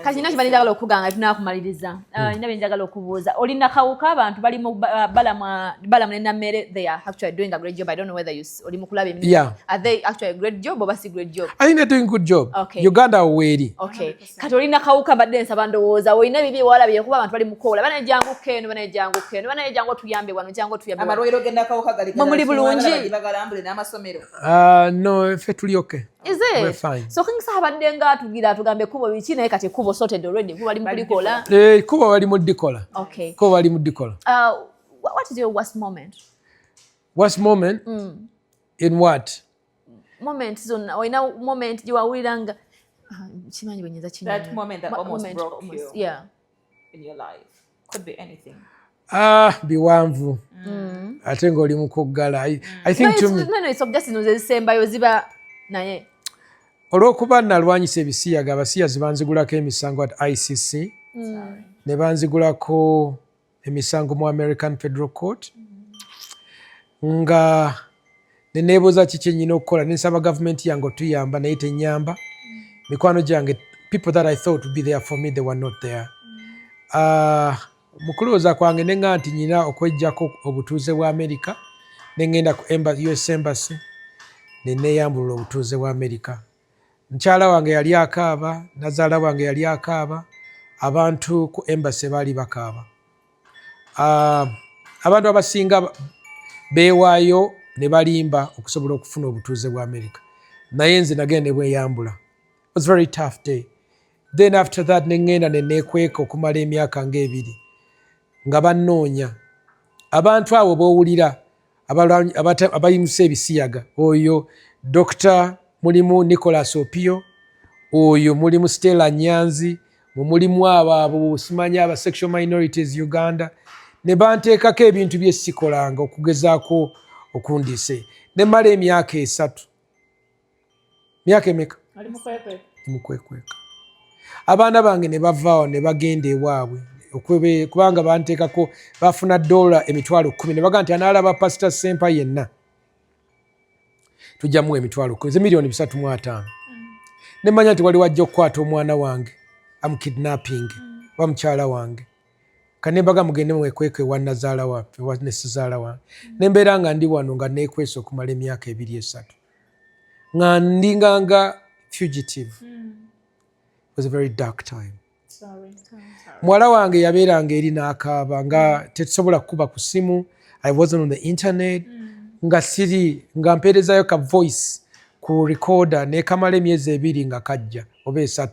Kati nina kibanjagala okuganga tunakumaliriza. Nina benjagala okubuuza. Olina kawuka abantu bali mu balamu na mmere they are actually doing a great job. I don't know whether you oli mukulaba emirimu. Yeah. Are they actually a great job or basi great job? I think they're doing good job. Okay. Uganda weri. Okay. Kati olina kawuka badde nsaba ndowooza. Olina bibi wala bye kuba abantu bali mukola. Bana jangu keno bana jangu tuyambe wano jangu tuyambe. Amarwero genda kawuka gali. Mumuli bulungi. Bagalambule n'amasomero. No, fe tuli okay. Is it? We're fine. So kingisa abadde nga tugira tugambe kubo biki naye kati kubo sorted already kubo bali mu dikola. Kubo bali mu dikola. Okay. Kubo bali mu dikola. What is your worst moment? Worst moment? In what? moment zonna olina moment gye wawuliranga kimanyi bwenyeza kinyonyi. That moment that almost broke you. Yeah. In your life. Could be anything. Biwanvu. Ate ng'oli mu kuggala. I think to me. No, it's just nze zisembayo ziba naye. Olw'okuba nalwanyisa ebisiyaga abasiyazi banzigulako emisango at ICC. Ne banzigulako emisango mu American Federal Court. Nga neneebuuza ki kye nnina okukola ne nsaba gavumenti yange otuyamba naye tenyamba. Mikwano gyange, people that I thought would be there for me, they were not there. Mu kulowooza kwange ne nga nti nnina okweggyako obutuuze bwa Amerika ne ngenda ku US Embassy ne neeyambulula obutuuze bwa Amerika. Mukyala wange yali akaaba, nazaala wange yali akaaba, abantu ku Embassy baali bakaaba. Abantu abasinga beewaayo ne balimba okusobola okufuna obutuuze bwa Amerika. Naye nze nagenda ne bweyambula. It was a very tough day. Then after that ne ngenda ne neekweka okumala emyaka ng'ebiri nga bannoonya. Abantu abo b'owulira abayimusa ebisiyaga, oyo Dr. mulimu Nicholas Opio, oyo mulimu Stella Nyanzi, mulimu abo simanyi aba sexual minorities Uganda, ne banteekako ebintu bye sikolanga okugezaako okundiise. Ne mala emyaka 3. Myaka emeka? Ali mukwekweka. Abaana bange ne bavaawo ne bagenda ewaabwe kubanga banteekako bafuna $10 ne baga nti anaalaba Pastor Ssempa yenna tujjamuwa $10,000, $3,500,000. Ne manya nti wali wajja okukwata omwana wange kidnapping wa mukyala wange. Kane mbaga mugende mwekweke wa nazaala waffe wa nesizaala wange. Ne mbeera nga ndi wano nga neekwese okumala emyaka 2-3. Nga ndinganga fugitive. It was a very dark time. Sorry. Muwala wange yabeeranga eri n'akaaba nga tetusobola kukuba ku simu. I wasn't on the internet. Nga mpeerezayo ka voice ku recorder ne kamala emyezi 2 nga kajja oba 3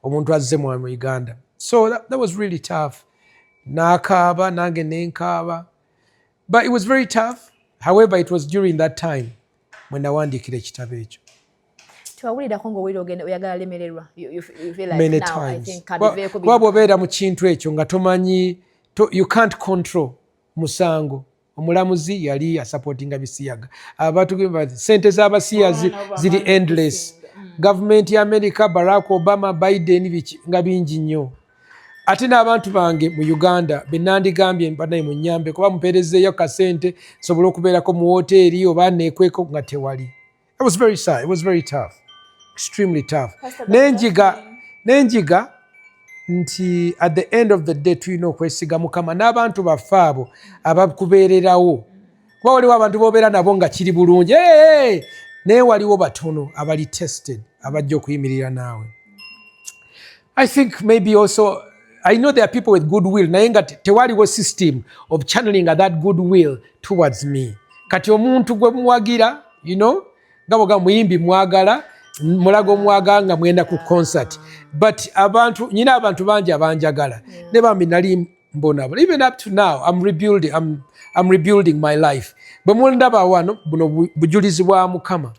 omuntu azze mu Uganda. So that was really tough. N'akaaba nange nenkaaba. But it was very tough. However, it was during that time when nawandiikira ekitabo ekyo. Tiwawulirako ng'owulira ogenda oyagala lemererwa. You feel like many now times. I think kabiveeko Kuba bw'obeera mu kintu ekyo nga tomanyi, you can't control musango. Omulamuzi yali asupportinga bisiyaga. Abantu sente z'abasiyazi ziri endless. Government ya America, Barack Obama, Biden nga bingi nnyo. Ate n'abantu bange mu Uganda benandigambye banaye munnyambe kuba mupeerezeeyo kasente sobola okubeerako mu woteeri oba neekweko nga tewali. It was very sad. It was very tough. Extremely tough. Nenjiga nti at the end of the day tulina okwesiga Mukama n'abantu baffe abo abakubeererawo. Kuba waliwo abantu b'obeera nabo nga kiri bulungi. Naye waliwo batono abali tested abajja okuyimirira naawe. I think maybe also I know there are people with goodwill naye nga tewaliwo system of channeling that goodwill towards me. Kati omuntu gwe muwagira, nga muyimbi mwagala, mulago mwagala nga mwenda ku concert. But nyina abantu bangi abanjagala. Ne bambi nali mbonabo. Even up to now, I'm rebuilding my life. Bwe mundaba wano buno bujulizi bwa Mukama.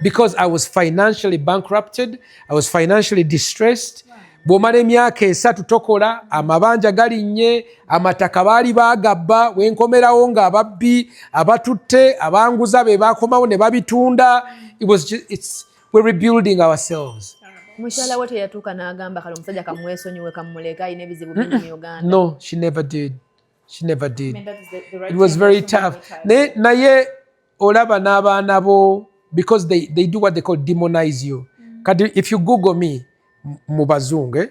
Because I was financially bankrupted, I was financially distressed. Bw'omala emyaka 3 tokola, amabanja galinnye, amataka baali baagabba, wenkomerawo nga ababbi, abatutte, abanguza be baakomawo ne babitunda. We're rebuilding ourselves. Mukyala we teyatuuka n'agamba kale omusajja kamwesonyiwe kamuleka ayina ebizibu bingi mu Uganda. No, she never did. She never did. It was very tough. Naye olaba n'abaana bo, because they do what they call demonize you. If you Google me, mu bazungu,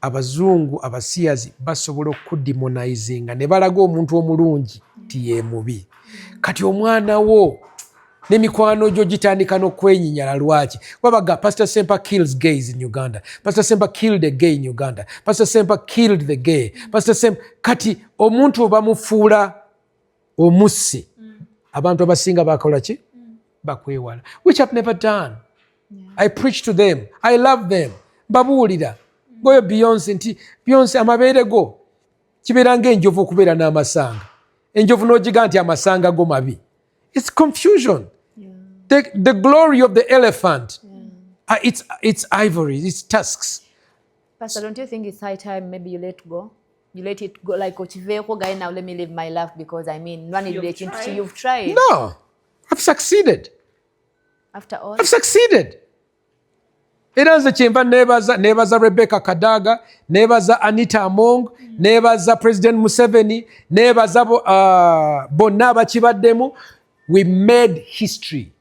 abazungu abasiyazi basobola okudemonizinga ne balaga omuntu omulungi ti ye mubi. Kati omwana wo n'emikwano gyo gitandika n'okwenyinyala lwaki. Wabaga Pastor Ssempa kills gays in Uganda. Pastor Ssempa killed a gay in Uganda. Pastor Ssempa killed the gay. Pastor Ssempa kati omuntu bamufuula omussi. Abantu abasinga bakola ki? Bakwewala. Which I've never done. I preach to them. I love them. Babuulira. Goyo Beyonce nti Beyonce amabeere go kibeera ng'enjovu okubeera n'amasanga. Enjovu n'ogiga nti amasanga go mabi. It's confusion. the glory of the elephant. It's ivory, it's tusks. Pastor, don't you think it's high time maybe you let go? You let it go like Ochiveko guy, now let me live my life because I mean, you've tried. No, I've succeeded. After all? I've succeeded. Era nze kyenva nebaza Rebecca Kadaga, nebaza Anita Among, nebaza President Museveni, nebaza bonna abakibaddemu. We made history.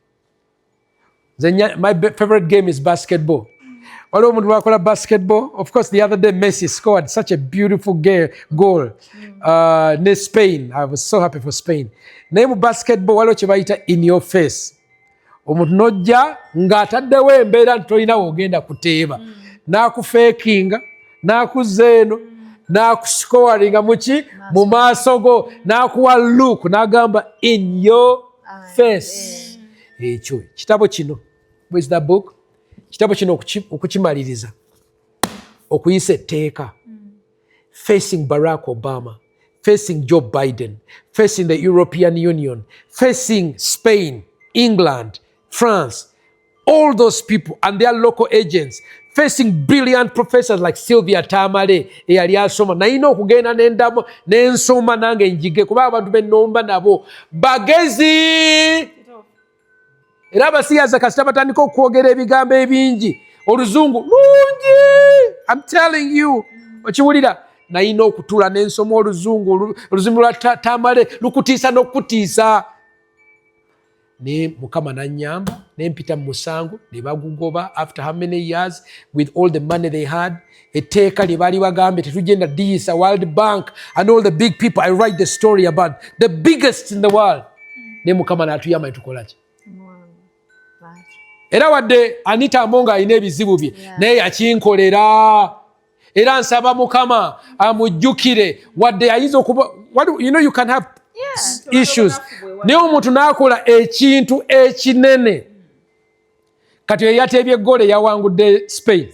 My favorite game is basketball. Waliwo omuntu wakola basketball. Of course, the other day Messi scored such a beautiful goal. Ne Spain. I was so happy for Spain. Naye mu basketball waliwo kye bayita in your face. Omuntu nojja ng'ataddewo embeera nti tolina w'ogenda kuteeba. N'akufeekinga, n'akuzza eno, n'akuscoringa muki mu maaso go, n'akuwa look, n'agamba in your face. Ekyo kitabo kino. Where's that book? Kitabo kino okukimaliriza. Okuyisa etteeka. Facing Barack Obama. Facing Joe Biden. Facing the European Union. Facing Spain, England, France, all those people and their local agents, facing brilliant professors like Sylvia Tamale, eyali asoma. Nayina okugenda n'endamu n'ensoma nange njige kuba abantu bennomba nabo bagezi. Era abasiyaza kasita batandika okwogera ebigambo ebingi. Oluzungu lungi. I'm telling you. Okiwulira? Nayina okutula n'ensoma oluzungu. Oluzungu lwa Tamale lukutiisa n'okutiisa. Ne Mukama nanyamba ne mpita mu musango ne bagugoba after how many years with all the money they had. Etteeka lye baali bagambe tetugenda diyisa World Bank and all the big people. I write the story about the biggest in the world. Ne Mukama n'atuyamba ne tukola ki? Era wadde Anita Amonga alina ebizibu bye naye yakinkolera. Era nsaba Mukama amujjukire wadde ayinza okuba you can have issues. Naye omuntu n'akola ekintu ekinene. Kati eyateebye gole yawangudde Spain.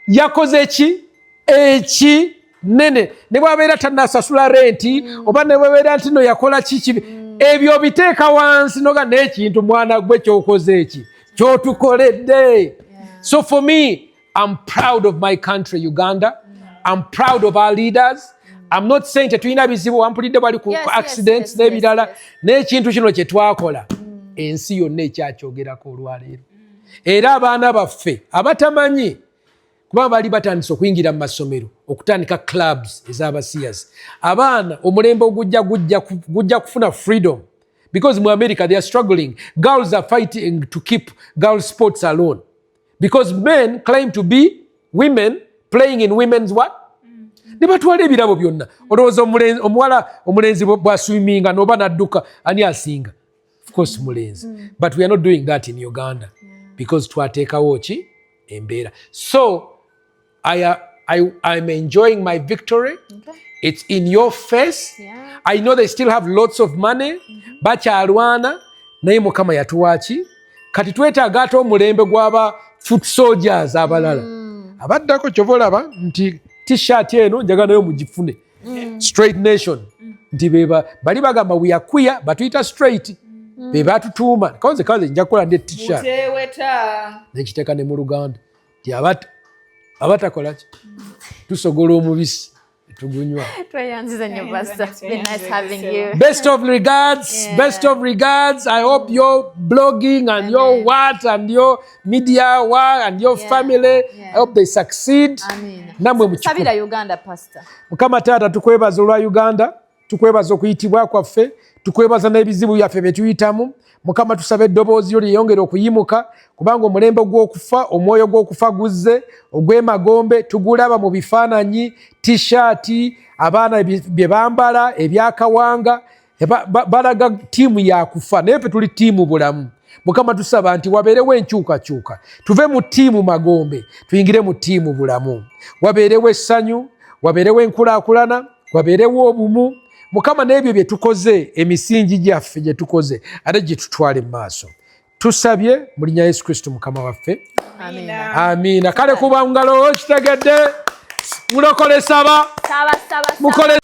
Yakoze ki? Ekinene. Ne bwabeera tannasasula renti oba ne bwabeera nti no yakola ki ebyo biteeka wansi noga n'ekintu mwana gwe ky'okoze eki ky'otukoledde. So for me, I'm proud of my country, Uganda. I'm proud of our leaders. I'm not saying tetulina bizibu wampulidde bali ku accidents n'ebirala n'ekintu kino kye twakola ensi yonna ekyakyogerako olwaleero. Era abaana baffe abatamanyi kuba bali batandise okuyingira mu masomero okutandika clubs ez'abasiyazi. Abaana omulembe gujja kufuna freedom because mu America they are struggling. Girls are fighting to keep girl sports alone because men claim to be women playing in women's what? Ne batwala ebirabo byonna. Olowooza omulenzi bw'aswiminga n'oba n'adduka ani asinga? Of course mulenzi. But we are not doing that in Uganda because twateekawo ki embeera. So I'm enjoying my victory. Okay. It's in your face. Yeah. I know they still have lots of money. Bakyalwana naye Mukama yatuwaki kati twetaaga ate omulembe gw'aba foot soldiers abalala. Abaddako kyova olaba nti t-shirt eno njagala nayo mugifune. Straight nation. Nti bali bagamba we are queer batuyita straight. Be batutuuma kaze nja kukola ne t-shirt. Nekiteeka ne mu Luganda. Nti abatakola ki? Tusogola omubisi tugunywa. Best of regards. Yeah. Best of regards. I hope your blogging and your what and your media work and your family, I hope they succeed. Namwe mukibira Uganda pastor. Mukama Taata tukwebaza olwa Uganda, tukwebaza okuyitibwa kwaffe, tukwebaza n'ebizibu byaffe bye tuyitamu. Mukama tusabe eddoboozi lyo lyeyongere okuyimuka kubanga omulembe gw'okufa, omwoyo gw'okufa guzze, ogw'emagombe tugulaba mu bifaananyi, t-shirt, abaana bye bambala, ebyakawanga, balaga ttiimu yakufa naye ffe tuli ttiimu bulamu. Mukama tusaba nti wabeerewo enkyukakyuka, tuve mu ttiimu magombe tuyingire mu ttiimu bulamu. Wabeerewo essanyu, wabeerewo enkulaakulana, wabeerewo obumu. Mukama n'ebyo bye tukoze emisingi gyaffe gye tukoze ate gye tutwale mu maaso. Tusabye mu linnya Yesu Kristo Mukama waffe. Amiina. Amiina. Kale kuba ngalo kitegedde mulokole saba. Mukole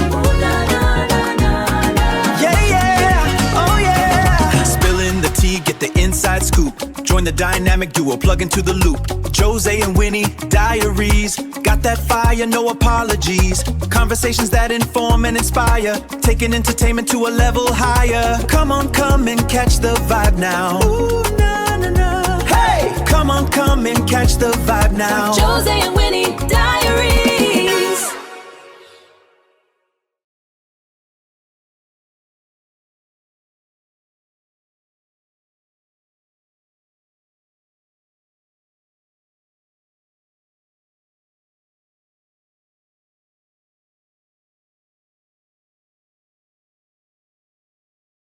Yeah, yeah, oh yeah. Spilling the tea, get the inside scoop. Join the dynamic duo, plug into the loop. Jose and Winnie, diaries. Got that fire, no apologies. Conversations that inform and inspire. Taking entertainment to a level higher. Come on, come and catch the vibe now. Ooh, na, na, na. Hey! Come on, come and catch the vibe now. Jose and Winnie.